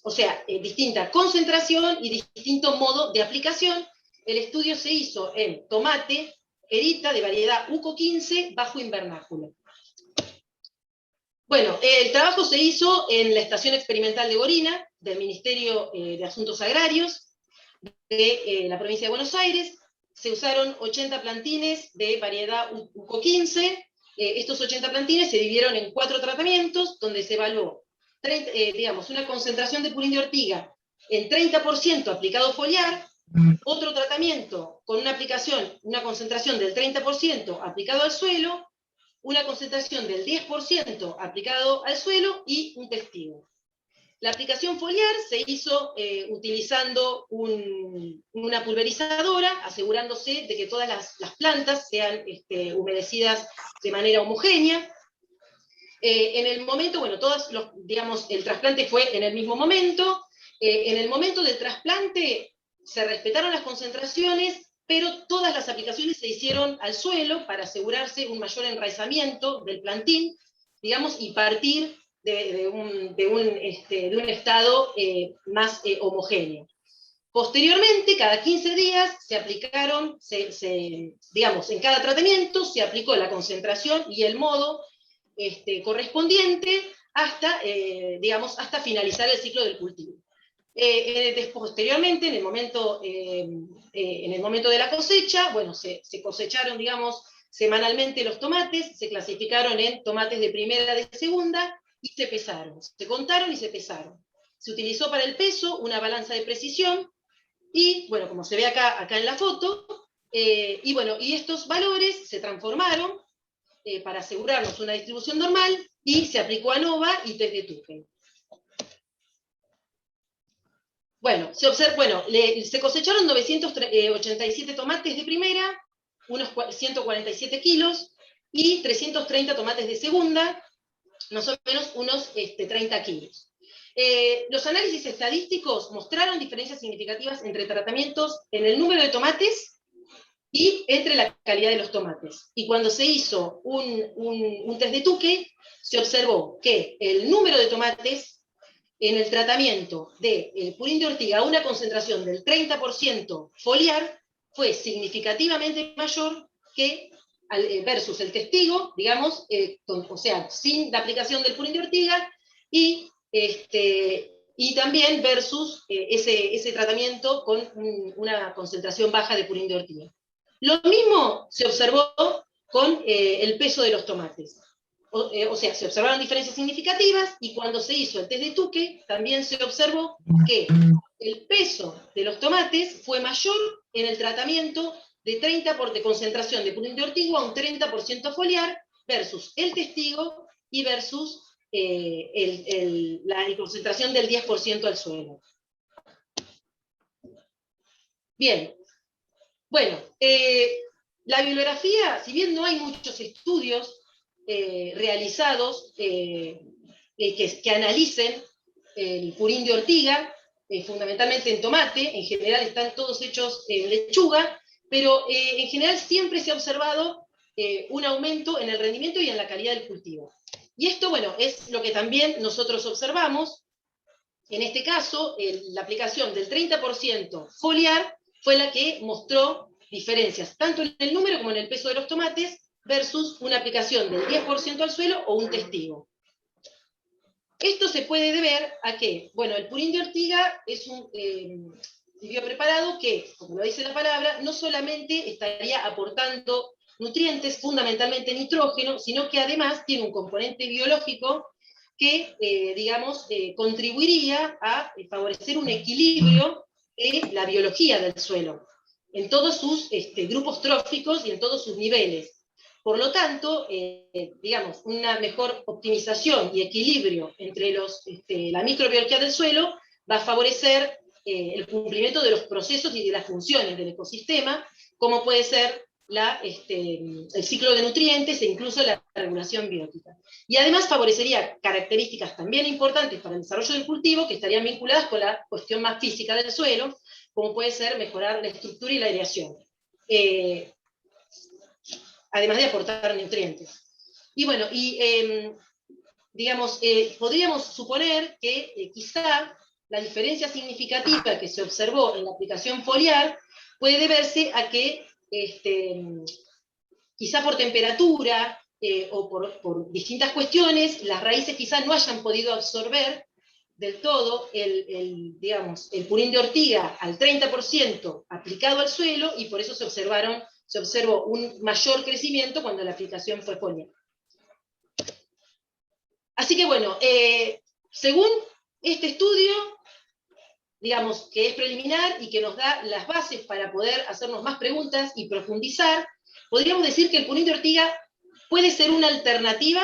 o sea, distinta concentración y distinto modo de aplicación. El estudio se hizo en tomate, perita de variedad UCO 15 bajo invernáculo. Bueno, el trabajo se hizo en la Estación Experimental de Gorina, del Ministerio de Asuntos Agrarios de la provincia de Buenos Aires. Se usaron 80 plantines de variedad UCO 15. Estos 80 plantines se dividieron en 4 tratamientos, donde se evaluó, digamos, una concentración de purín de ortiga en 30% aplicado foliar, otro tratamiento con una concentración del 30% aplicado al suelo, una concentración del 10% aplicado al suelo, y un testigo. La aplicación foliar se hizo utilizando una pulverizadora, asegurándose de que todas las plantas sean humedecidas de manera homogénea. En el momento, bueno, digamos, el trasplante fue en el mismo momento. En el momento del trasplante se respetaron las concentraciones, pero todas las aplicaciones se hicieron al suelo para asegurarse un mayor enraizamiento del plantín, digamos, y partir de un estado más homogéneo. Posteriormente, cada 15 días se aplicaron, digamos, en cada tratamiento se aplicó la concentración y el modo correspondiente hasta, digamos, hasta finalizar el ciclo del cultivo. Posteriormente, en el momento de la cosecha, bueno, se cosecharon, digamos, semanalmente los tomates, se clasificaron en tomates de primera, de segunda, y se pesaron, se contaron y se pesaron. Se utilizó para el peso una balanza de precisión, y bueno, como se ve acá en la foto, y bueno, y estos valores se transformaron para asegurarnos una distribución normal, y se aplicó ANOVA y test de Tuchel. Bueno, se cosecharon 987 tomates de primera, unos 147 kilos, y 330 tomates de segunda, más o menos unos 30 kilos. Los análisis estadísticos mostraron diferencias significativas entre tratamientos en el número de tomates y entre la calidad de los tomates. Y cuando se hizo un test de Tuchel, se observó que el número de tomates en el tratamiento de purín de ortiga a una concentración del 30% foliar fue significativamente mayor que versus el testigo, digamos, o sea, sin la aplicación del purín de ortiga, y también versus ese tratamiento con una concentración baja de purín de ortiga. Lo mismo se observó con el peso de los tomates. O sea, se observaron diferencias significativas, y cuando se hizo el test de Tuque, también se observó que el peso de los tomates fue mayor en el tratamiento de 30% de concentración de purín de ortiga a un 30% foliar, versus el testigo y versus la concentración del 10% al suelo. Bien, bueno, la bibliografía, si bien no hay muchos estudios realizados que analicen el purín de ortiga, fundamentalmente en tomate, en general están todos hechos en lechuga, pero en general siempre se ha observado un aumento en el rendimiento y en la calidad del cultivo. Y esto, bueno, es lo que también nosotros observamos. En este caso, la aplicación del 30% foliar fue la que mostró diferencias, tanto en el número como en el peso de los tomates, versus una aplicación del 10% al suelo o un testigo. Esto se puede deber a que, bueno, el purín de ortiga es un biopreparado que, como lo dice la palabra, no solamente estaría aportando nutrientes, fundamentalmente nitrógeno, sino que además tiene un componente biológico que, contribuiría a favorecer un equilibrio de la biología del suelo, en todos sus grupos tróficos y en todos sus niveles. Por lo tanto, una mejor optimización y equilibrio entre la microbiología del suelo va a favorecer el cumplimiento de los procesos y de las funciones del ecosistema, como puede ser el ciclo de nutrientes e incluso la regulación biótica. Y además favorecería características también importantes para el desarrollo del cultivo, que estarían vinculadas con la cuestión más física del suelo, como puede ser mejorar la estructura y la aireación, además de aportar nutrientes. Y bueno, podríamos suponer que quizá la diferencia significativa que se observó en la aplicación foliar puede deberse a que quizá por temperatura o por distintas cuestiones, las raíces quizá no hayan podido absorber del todo el purín de ortiga al 30% aplicado al suelo, y por eso se observó un mayor crecimiento cuando la aplicación fue foliar. Así que bueno, según este estudio, que es preliminar y que nos da las bases para poder hacernos más preguntas y profundizar, podríamos decir que el purín de ortiga puede ser una alternativa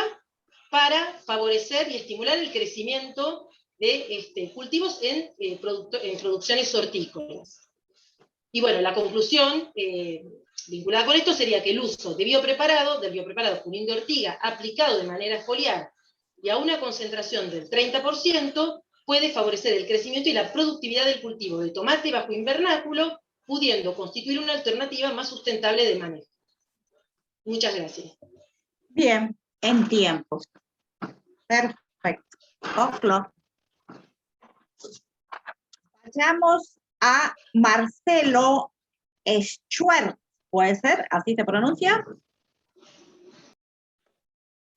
para favorecer y estimular el crecimiento de cultivos en producciones hortícolas. Y bueno, la conclusión vinculada con esto sería que el uso del biopreparado purín de ortiga aplicado de manera foliar y a una concentración del 30%, puede favorecer el crecimiento y la productividad del cultivo de tomate bajo invernáculo, pudiendo constituir una alternativa más sustentable de manejo. Muchas gracias. Bien, en tiempo. Perfecto. Vayamos a Marcelo Schwertz. ¿Puede ser? ¿Así se pronuncia?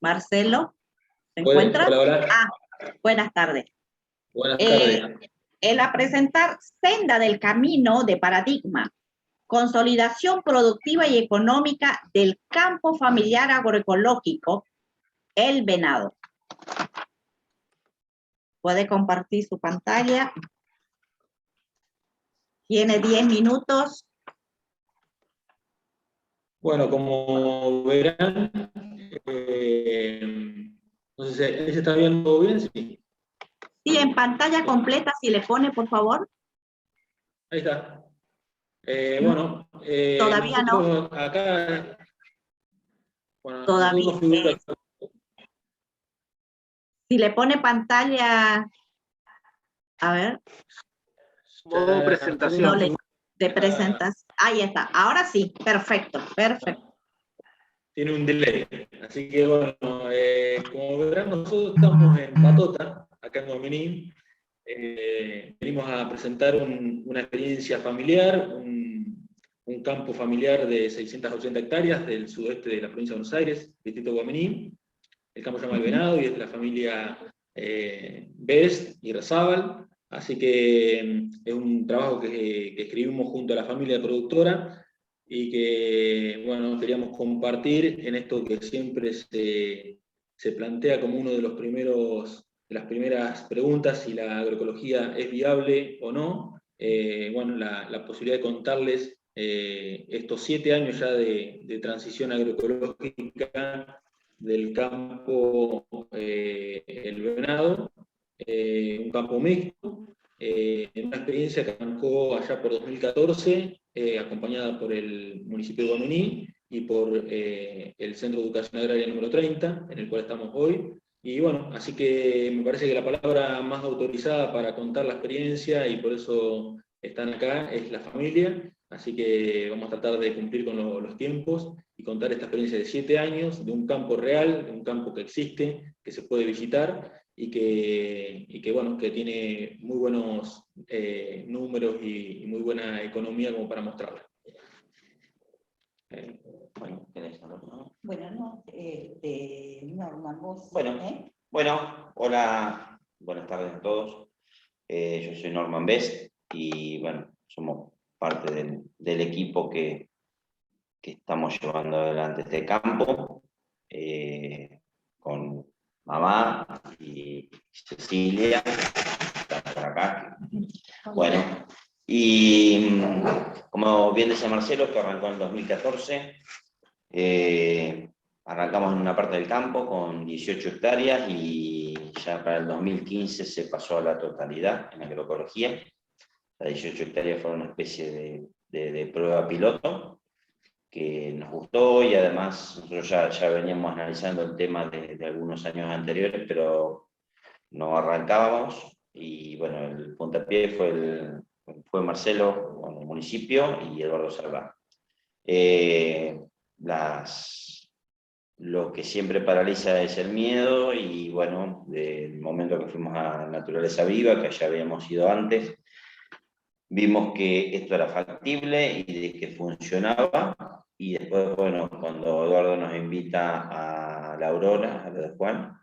Marcelo, ¿se encuentra? Hola. Buenas tardes. Buenas tardes. Él a presentar Senda del Camino de Paradigma, consolidación productiva y económica del campo familiar agroecológico, El Venado. Puede compartir su pantalla. Tiene 10 minutos. Bueno, como verán, no sé si se está viendo bien, sí. Sí, en pantalla completa, si le pone, por favor. Ahí está. Todavía no. Acá, bueno, Todavía. Si le pone pantalla, a ver. Modo presentación. No de presentación. Ahí está. Ahora sí. Perfecto. Tiene un delay. Así que bueno, como verán, nosotros estamos en Patota, acá en Guaminí, venimos a presentar una experiencia familiar, un campo familiar de 680 hectáreas del sudoeste de la provincia de Buenos Aires, distrito Guaminí. El campo se llama El Venado y es de la familia Best y Rezábal. Así que es un trabajo que escribimos junto a la familia productora y que, bueno, queríamos compartir en esto que siempre se plantea como uno de los las primeras preguntas, si la agroecología es viable o no. Bueno, la posibilidad de contarles estos 7 años ya de transición agroecológica del campo El Venado, un campo mixto, una experiencia que arrancó allá por 2014, acompañada por el municipio de Guaminí y por el Centro de Educación Agraria número 30, en el cual estamos hoy. Y bueno, así que me parece que la palabra más autorizada para contar la experiencia, y por eso están acá, es la familia. Así que vamos a tratar de cumplir con los tiempos y contar esta experiencia de 7 años, de un campo real, de un campo que existe, que se puede visitar, y que bueno, que tiene muy buenos números y muy buena economía como para mostrarla. Bueno, ¿querés hablar, no? Bueno, no, Norman, vos. Bueno, hola, buenas tardes a todos. Yo soy Norman Best y bueno, somos parte del equipo que estamos llevando adelante este campo, con mamá y Cecilia, está por acá. Bueno, y como bien decía Marcelo, que arrancó en 2014, arrancamos en una parte del campo con 18 hectáreas y ya para el 2015 se pasó a la totalidad en agroecología. Las 18 hectáreas fueron una especie de prueba piloto que nos gustó, y además nosotros ya veníamos analizando el tema de algunos años anteriores, pero no arrancábamos, y bueno, el puntapié fue Marcelo con el municipio y Eduardo Salvá. Lo que siempre paraliza es el miedo, y bueno, del momento que fuimos a Naturaleza Viva, que ya habíamos ido antes, vimos que esto era factible y de que funcionaba, y después, bueno, cuando Eduardo nos invita a la Aurora, a lo de Juan,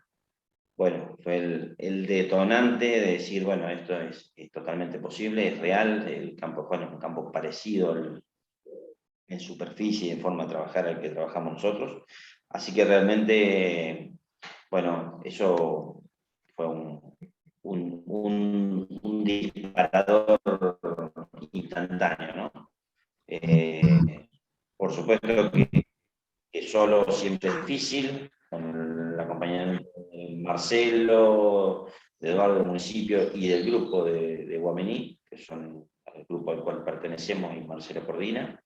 bueno, fue el detonante de decir, bueno, esto es totalmente posible, es real. El campo de Juan es un campo parecido en superficie y en forma de trabajar al que trabajamos nosotros, así que realmente, bueno, eso fue un disparador instantáneo, ¿no? Por supuesto que solo siempre es difícil, con el acompañamiento de Marcelo, de Eduardo del municipio y del grupo de Guaminí, que son el grupo al cual pertenecemos y Marcelo coordina.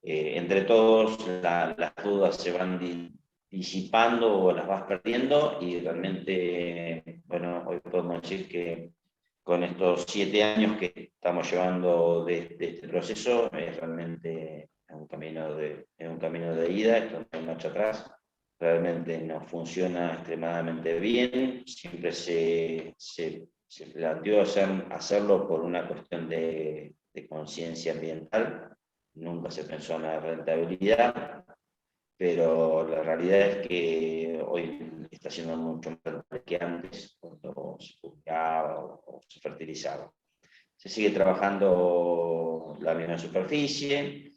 Entre todos las dudas se van disipando o las vas perdiendo, y realmente, bueno, hoy podemos decir que con estos 7 años que estamos llevando de este proceso, es realmente un camino de ida, esto no hay marcha atrás. Realmente nos funciona extremadamente bien. Siempre se planteó hacerlo por una cuestión de conciencia ambiental, nunca se pensó en la rentabilidad, pero la realidad es que hoy está siendo mucho más rentable que antes, cuando se publicaba o se fertilizaba. Se sigue trabajando la misma superficie,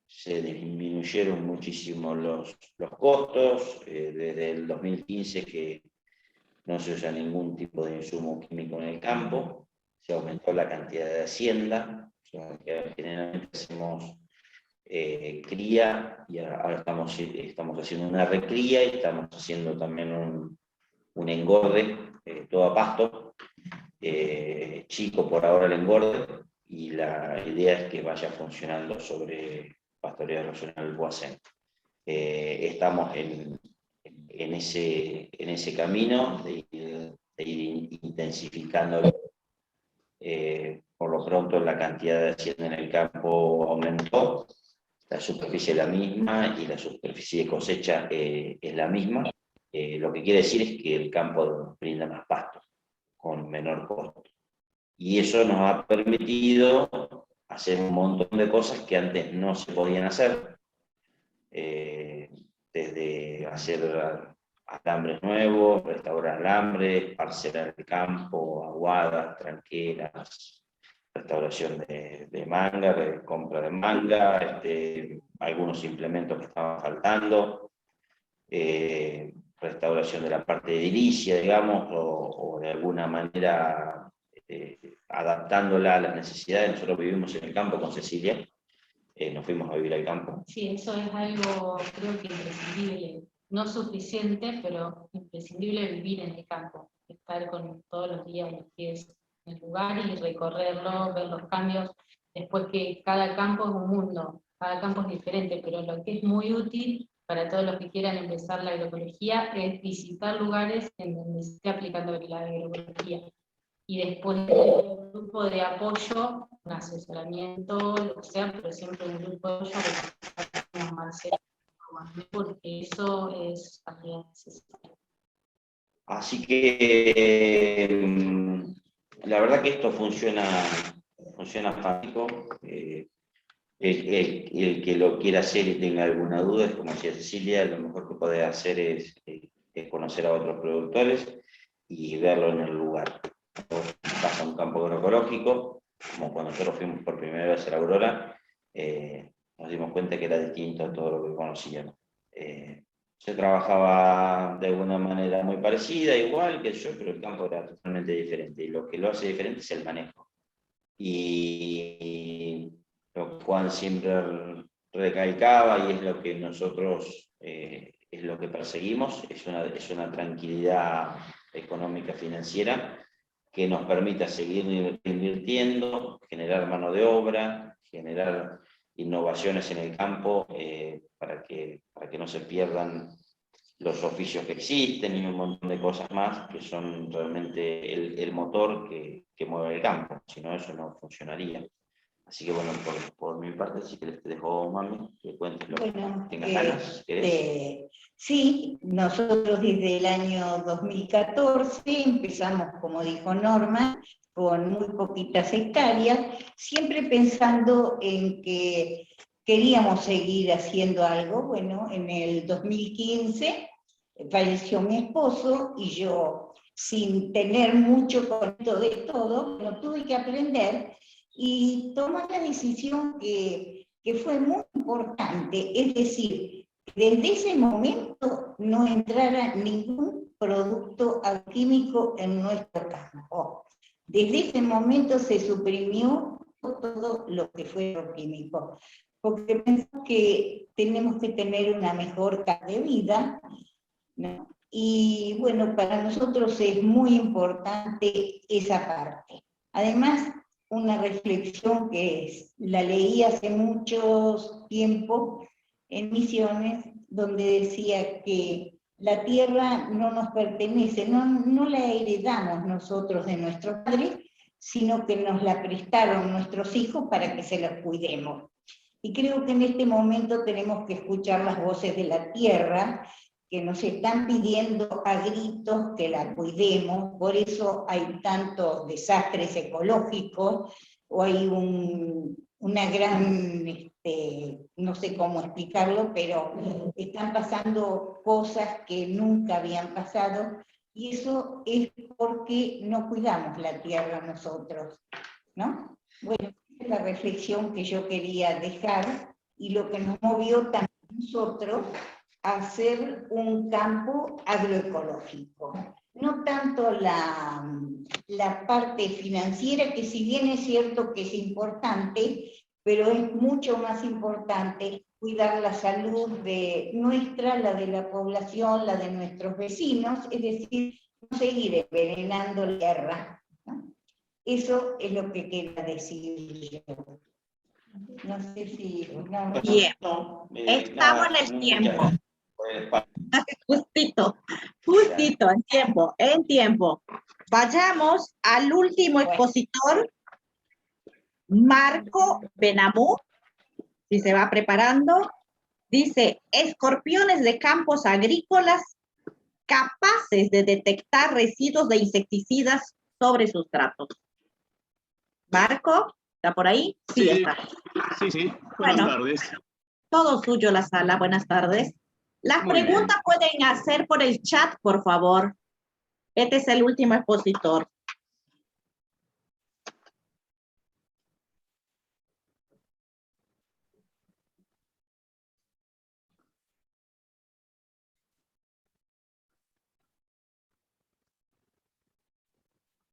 se disminuyeron muchísimo los costos, desde el 2015 que no se usa ningún tipo de insumo químico en el campo, se aumentó la cantidad de hacienda, o sea, que generalmente hacemos cría, y ahora estamos haciendo una recría, y estamos haciendo también un engorde, todo a pasto, chico por ahora el engorde, y la idea es que vaya funcionando sobre pastoreo racional Boacén. Estamos en ese camino de ir intensificándolo. Por lo pronto la cantidad de hacienda en el campo aumentó, la superficie es la misma y la superficie de cosecha es la misma. Lo que quiere decir es que el campo brinda más pasto, con menor costo. Y eso nos ha permitido hacer un montón de cosas que antes no se podían hacer. Desde hacer alambres nuevos, restaurar alambres, parcelar el campo, aguadas, tranqueras, restauración de manga, compra de manga, algunos implementos que estaban faltando, restauración de la parte de edilicia, digamos, o de alguna manera adaptándola a las necesidades. Nosotros vivimos en el campo con Cecilia, nos fuimos a vivir al campo. Sí, eso es algo, creo que imprescindible, no suficiente, pero imprescindible vivir en el campo, estar con todos los días los pies en el lugar y recorrerlo, ver los cambios, después que cada campo es un mundo, cada campo es diferente, pero lo que es muy útil para todos los que quieran empezar la agroecología es visitar lugares en donde se esté aplicando la agroecología. Y después un grupo de apoyo, un asesoramiento, lo que sea, pero siempre un grupo de apoyo como Marcelo, porque eso es también necesario. Así que la verdad que esto funciona fantástico. El que lo quiera hacer y tenga alguna duda, es como decía Cecilia, lo mejor que puede hacer es conocer a otros productores y verlo en el lugar. Vas a un campo agroecológico, como cuando nosotros fuimos por primera vez a la Aurora, nos dimos cuenta que era distinto a todo lo que conocíamos. Se trabajaba de una manera muy parecida, igual que yo, pero el campo era totalmente diferente, y lo que lo hace diferente es el manejo. Y lo que Juan siempre recalcaba, y es lo que nosotros, es lo que perseguimos, es una tranquilidad económica financiera que nos permita seguir invirtiendo, generar mano de obra, generar innovaciones en el campo, para que no se pierdan los oficios que existen y un montón de cosas más que son realmente el motor que mueve el campo, si no eso no funcionaría. Así que bueno, por mi parte sí que les dejo, Mami, que cuentes lo que tengas ganas. Sí, nosotros desde el año 2014 empezamos, como dijo Norma, con muy poquitas hectáreas, siempre pensando en que queríamos seguir haciendo algo. Bueno, en el 2015 falleció mi esposo y yo, sin tener mucho conocimiento de todo, no tuve que aprender y tomé la decisión que fue muy importante, es decir, desde ese momento no entrara ningún producto agroquímico en nuestro campo. Desde ese momento se suprimió todo lo que fue agroquímico, porque pensamos que tenemos que tener una mejor calidad de vida, ¿no? Y bueno, para nosotros es muy importante esa parte. Además, una reflexión que la leí hace mucho tiempo en Misiones, donde decía que la tierra no nos pertenece, no la heredamos nosotros de nuestros padres, sino que nos la prestaron nuestros hijos para que se la cuidemos. Y creo que en este momento tenemos que escuchar las voces de la tierra, que nos están pidiendo a gritos que la cuidemos. Por eso hay tantos desastres ecológicos, o hay una gran, no sé cómo explicarlo, pero están pasando cosas que nunca habían pasado, y eso es porque no cuidamos la tierra nosotros, ¿no? Bueno, esa es la reflexión que yo quería dejar, y lo que nos movió también nosotros a hacer un campo agroecológico. No tanto la parte financiera, que si bien es cierto que es importante, pero es mucho más importante cuidar la salud de nuestra, la de la población, la de nuestros vecinos, es decir, no seguir envenenando la tierra, ¿no? Eso es lo que quería decir yo. No sé si... Bien, estamos en el tiempo. Justito, en tiempo. Vayamos al último expositor, Marco Benamú, si se va preparando. Dice, escorpiones de campos agrícolas capaces de detectar residuos de insecticidas sobre sustratos. ¿Marco? ¿Está por ahí? Sí, Sí, está. sí. Buenas tardes. Todo suyo la sala. Buenas tardes. Las Muy preguntas pueden hacer por el chat, por favor. Este es el último expositor.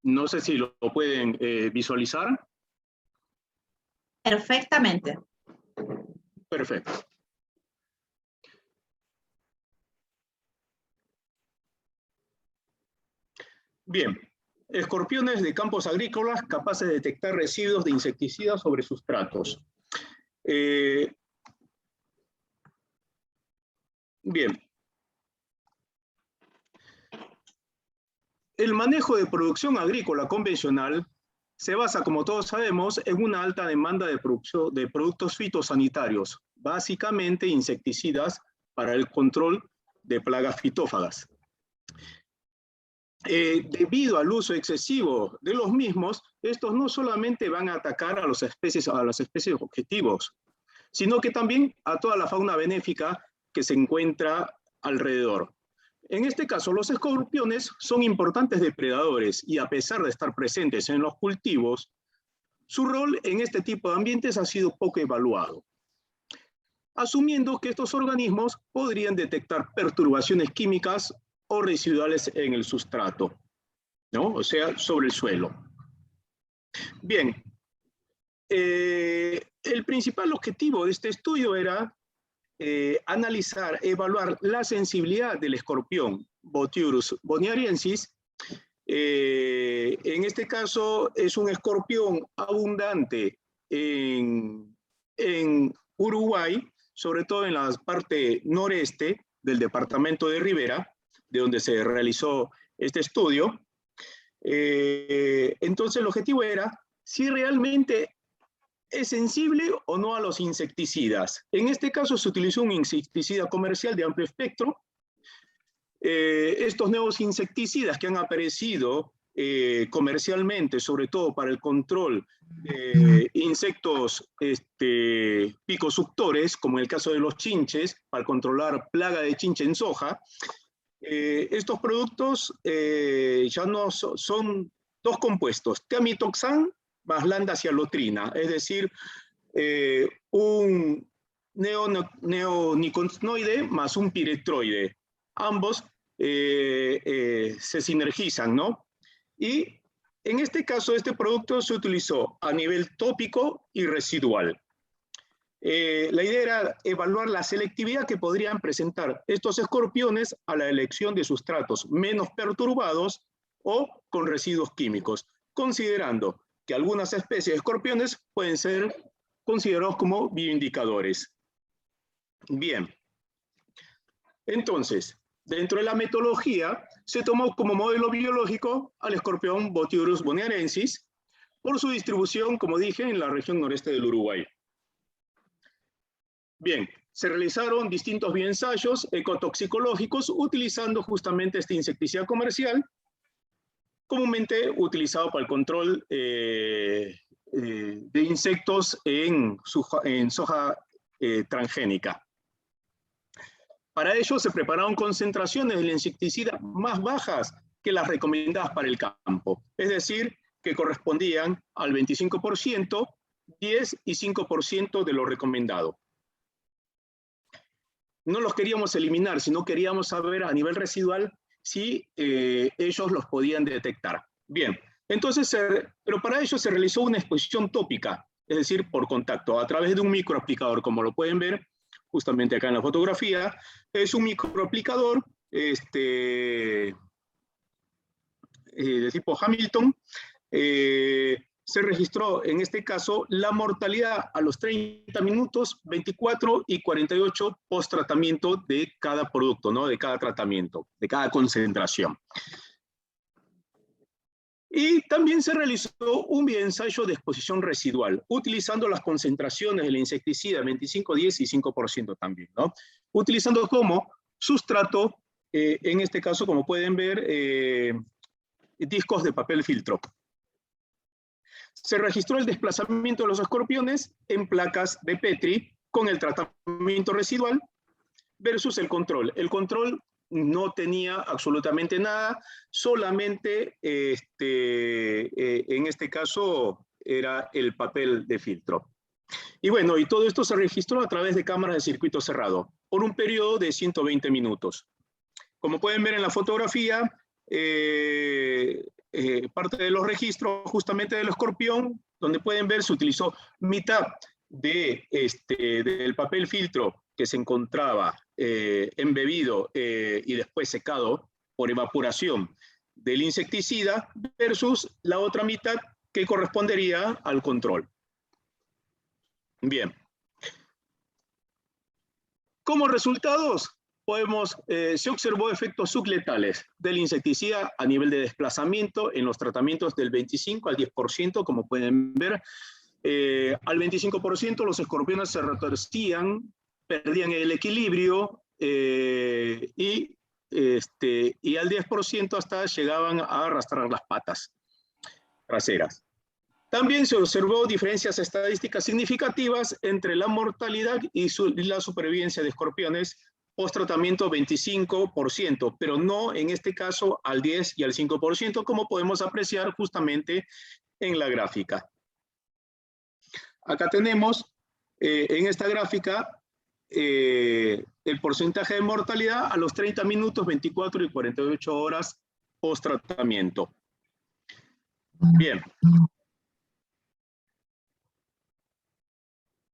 No sé si lo pueden visualizar. Perfectamente. Perfecto. Bien. Escorpiones de campos agrícolas capaces de detectar residuos de insecticidas sobre sustratos. Bien. El manejo de producción agrícola convencional se basa, como todos sabemos, en una alta demanda de producción de productos fitosanitarios, básicamente insecticidas para el control de plagas fitófagas. Debido al uso excesivo de los mismos, estos no solamente van a atacar a las especies objetivos, sino que también a toda la fauna benéfica que se encuentra alrededor. En este caso, los escorpiones son importantes depredadores y a pesar de estar presentes en los cultivos, su rol en este tipo de ambientes ha sido poco evaluado, asumiendo que estos organismos podrían detectar perturbaciones químicas o residuales en el sustrato, ¿no? O sea, sobre el suelo. Bien, el principal objetivo de este estudio era analizar, evaluar la sensibilidad del escorpión Botiurus bonariensis. En este caso es un escorpión abundante en Uruguay, sobre todo en la parte noreste del departamento de Rivera, de donde se realizó este estudio. Entonces el objetivo era si realmente ¿es sensible o no a los insecticidas? En este caso se utilizó un insecticida comercial de amplio espectro. Estos nuevos insecticidas que han aparecido comercialmente, sobre todo para el control de insectos picosuctores, como en el caso de los chinches, para controlar plaga de chinche en soja, estos productos ya no son dos compuestos, tiamitoxan más landa-cialotrina, es decir, un neonicotinoide más un piretroide. Ambos se sinergizan, ¿no? Y en este caso, este producto se utilizó a nivel tópico y residual. La idea era evaluar la selectividad que podrían presentar estos escorpiones a la elección de sustratos menos perturbados o con residuos químicos, considerando que algunas especies de escorpiones pueden ser considerados como bioindicadores. Bien. Entonces, dentro de la metodología, se tomó como modelo biológico al escorpión Botiurus bonariensis por su distribución, como dije, en la región noreste del Uruguay. Bien, se realizaron distintos bioensayos ecotoxicológicos utilizando justamente este insecticida comercial, comúnmente utilizado para el control de insectos en soja transgénica. Para ello se prepararon concentraciones del insecticida más bajas que las recomendadas para el campo, es decir, que correspondían al 25%, 10 y 5% de lo recomendado. No los queríamos eliminar, sino queríamos saber a nivel residual si ellos los podían detectar. Bien, entonces, pero para ello se realizó una exposición tópica, es decir, por contacto, a través de un microaplicador, como lo pueden ver justamente acá en la fotografía. Es un microaplicador de tipo Hamilton. Se registró en este caso la mortalidad a los 30 minutos, 24 y 48 post tratamiento de cada producto, ¿no? De cada tratamiento, de cada concentración. Y también se realizó un bioensayo de exposición residual, utilizando las concentraciones del insecticida 25, 10 y 5% también, ¿no? Utilizando como sustrato en este caso, como pueden ver, discos de papel filtro. Se registró el desplazamiento de los escorpiones en placas de Petri con el tratamiento residual versus el control. El control no tenía absolutamente nada, solamente en este caso era el papel de filtro. Y bueno, y todo esto se registró a través de cámaras de circuito cerrado por un periodo de 120 minutos. Como pueden ver en la fotografía, parte de los registros justamente del escorpión, donde pueden ver se utilizó mitad del papel filtro que se encontraba embebido y después secado por evaporación del insecticida versus la otra mitad que correspondería al control. Bien. Como resultados, se observó efectos subletales del insecticida a nivel de desplazamiento en los tratamientos del 25 al 10%, como pueden ver. Al 25% los escorpiones se retorcían, perdían el equilibrio y al 10% hasta llegaban a arrastrar las patas traseras. También se observó diferencias estadísticas significativas entre la mortalidad y la supervivencia de escorpiones post-tratamiento 25%, pero no en este caso al 10 y al 5%, como podemos apreciar justamente en la gráfica. Acá tenemos en esta gráfica el porcentaje de mortalidad a los 30 minutos, 24 y 48 horas post-tratamiento. Bien.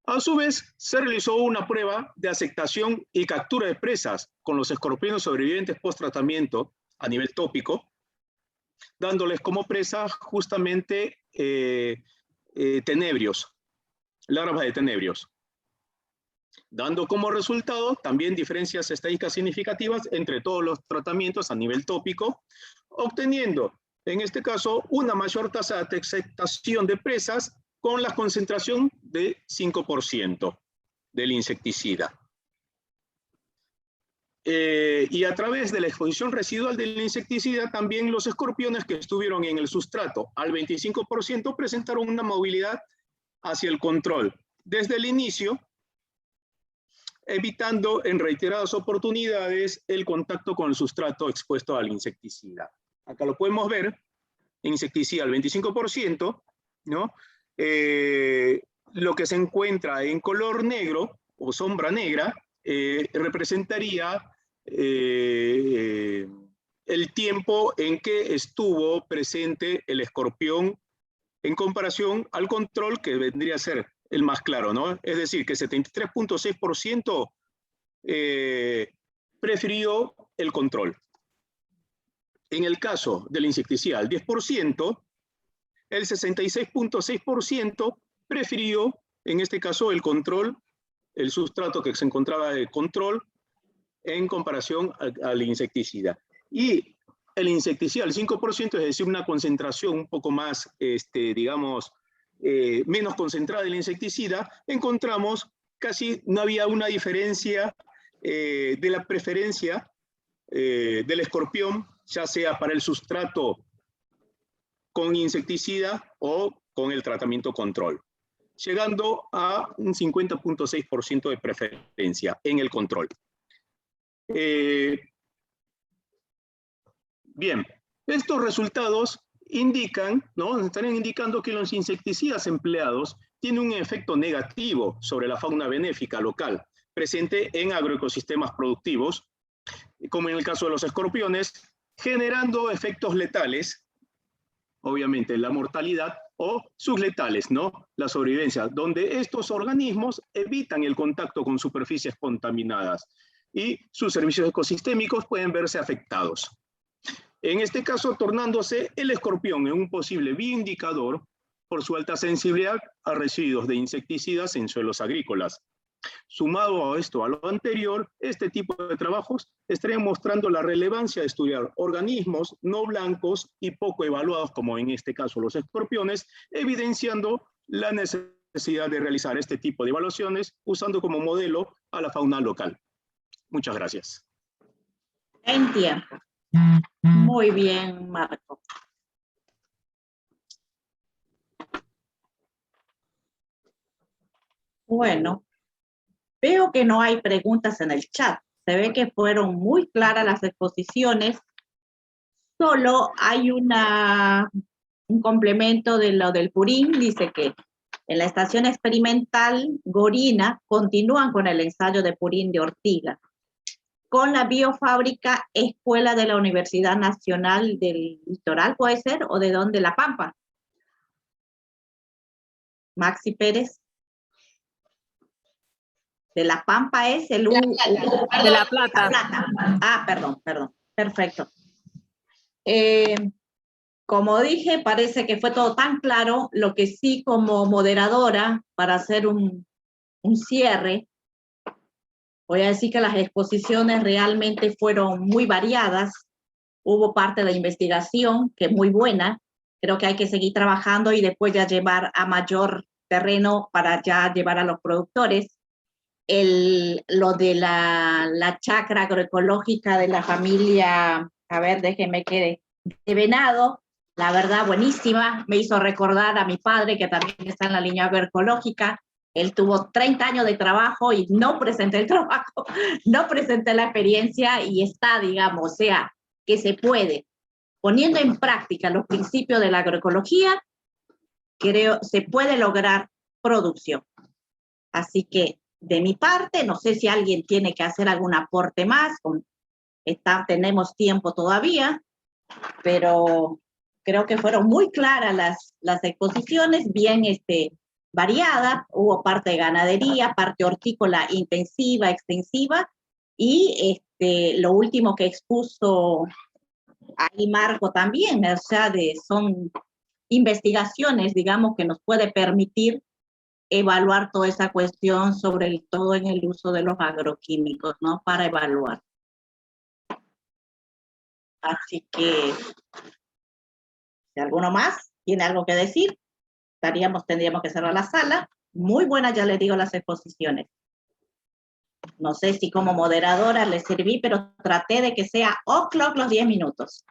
A su vez, se realizó una prueba de aceptación y captura de presas con los escorpiones sobrevivientes post-tratamiento a nivel tópico, dándoles como presa justamente tenebrios, larvas de tenebrios, dando como resultado también diferencias estadísticas significativas entre todos los tratamientos a nivel tópico, obteniendo en este caso una mayor tasa de aceptación de presas con la concentración de 5% del insecticida. Y a través de la exposición residual del insecticida, también los escorpiones que estuvieron en el sustrato al 25% presentaron una movilidad hacia el control desde el inicio, evitando en reiteradas oportunidades el contacto con el sustrato expuesto al insecticida. Acá lo podemos ver, insecticida al 25%, ¿no? Lo que se encuentra en color negro o sombra negra representaría el tiempo en que estuvo presente el escorpión en comparación al control, que vendría a ser el más claro, ¿no? Es decir, que 73.6% prefirió el control. En el caso del insecticida al 10%, el 66.6% prefirió, en este caso, el control, el sustrato que se encontraba de control en comparación al insecticida. Y el insecticida al 5%, es decir, una concentración un poco más, digamos, menos concentrada del insecticida, encontramos casi no había una diferencia de la preferencia del escorpión, ya sea para el sustrato con insecticida o con el tratamiento control, llegando a un 50.6% de preferencia en el control. Bien, estos resultados indican, ¿no? Estarían indicando que los insecticidas empleados tienen un efecto negativo sobre la fauna benéfica local, presente en agroecosistemas productivos, como en el caso de los escorpiones, generando efectos letales, obviamente la mortalidad, o subletales, ¿no? La sobrevivencia, donde estos organismos evitan el contacto con superficies contaminadas y sus servicios ecosistémicos pueden verse afectados. En este caso, tornándose el escorpión en un posible bioindicador por su alta sensibilidad a residuos de insecticidas en suelos agrícolas. Sumado a esto, a lo anterior, este tipo de trabajos estarían mostrando la relevancia de estudiar organismos no blancos y poco evaluados, como en este caso los escorpiones, evidenciando la necesidad de realizar este tipo de evaluaciones usando como modelo a la fauna local. Muchas gracias. En tiempo. Muy bien, Marco. Bueno, veo que no hay preguntas en el chat. Se ve que fueron muy claras las exposiciones. Solo hay un complemento de lo del Purín. Dice que en la estación experimental Gorina continúan con el ensayo de Purín de Ortiga, con la biofábrica Escuela de la Universidad Nacional del Litoral, ¿puede ser? ¿O de dónde? La Pampa. Maxi Pérez. De La Pampa es el de La Plata. Ah, perdón. Perfecto. Como dije, parece que fue todo tan claro. Lo que sí, como moderadora, para hacer un cierre, voy a decir que las exposiciones realmente fueron muy variadas. Hubo parte de investigación que es muy buena. Creo que hay que seguir trabajando y después ya llevar a mayor terreno para ya llevar a los productores. Lo de la chacra agroecológica de la familia, a ver, déjenme que de Venado, la verdad buenísima, me hizo recordar a mi padre que también está en la línea agroecológica. Él tuvo 30 años de trabajo y no presenté el trabajo, no presenté la experiencia y está, digamos, o sea, que se puede. Poniendo en práctica los principios de la agroecología, creo se puede lograr producción. Así que de mi parte, no sé si alguien tiene que hacer algún aporte más, tenemos tiempo todavía, pero creo que fueron muy claras las exposiciones, bien variadas, hubo parte de ganadería, parte hortícola intensiva, extensiva, y lo último que expuso ahí Marco también, o sea, son investigaciones, digamos, que nos puede permitir evaluar toda esa cuestión, sobre todo en el uso de los agroquímicos, ¿no? Para evaluar. Así que, si alguno más tiene algo que decir, tendríamos que cerrar la sala. Muy buenas, ya les digo, las exposiciones. No sé si como moderadora les serví, pero traté de que sea o'clock los 10 minutos.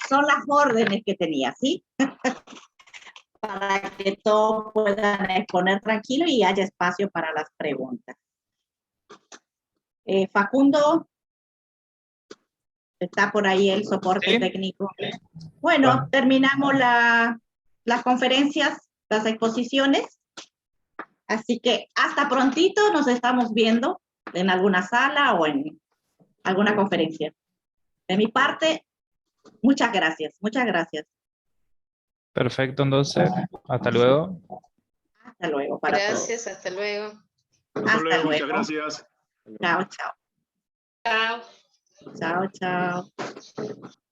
Son las órdenes que tenía, ¿sí? Para que todos puedan exponer tranquilo y haya espacio para las preguntas. Facundo, está por ahí el soporte técnico. Bueno, terminamos las conferencias, las exposiciones. Así que hasta prontito, nos estamos viendo en alguna sala o en alguna conferencia. De mi parte, muchas gracias, muchas gracias. Perfecto, entonces, hasta luego. Hasta luego para todos. Gracias, hasta luego. Hasta luego, muchas gracias. Chao, chao. Chao. Chao, chao.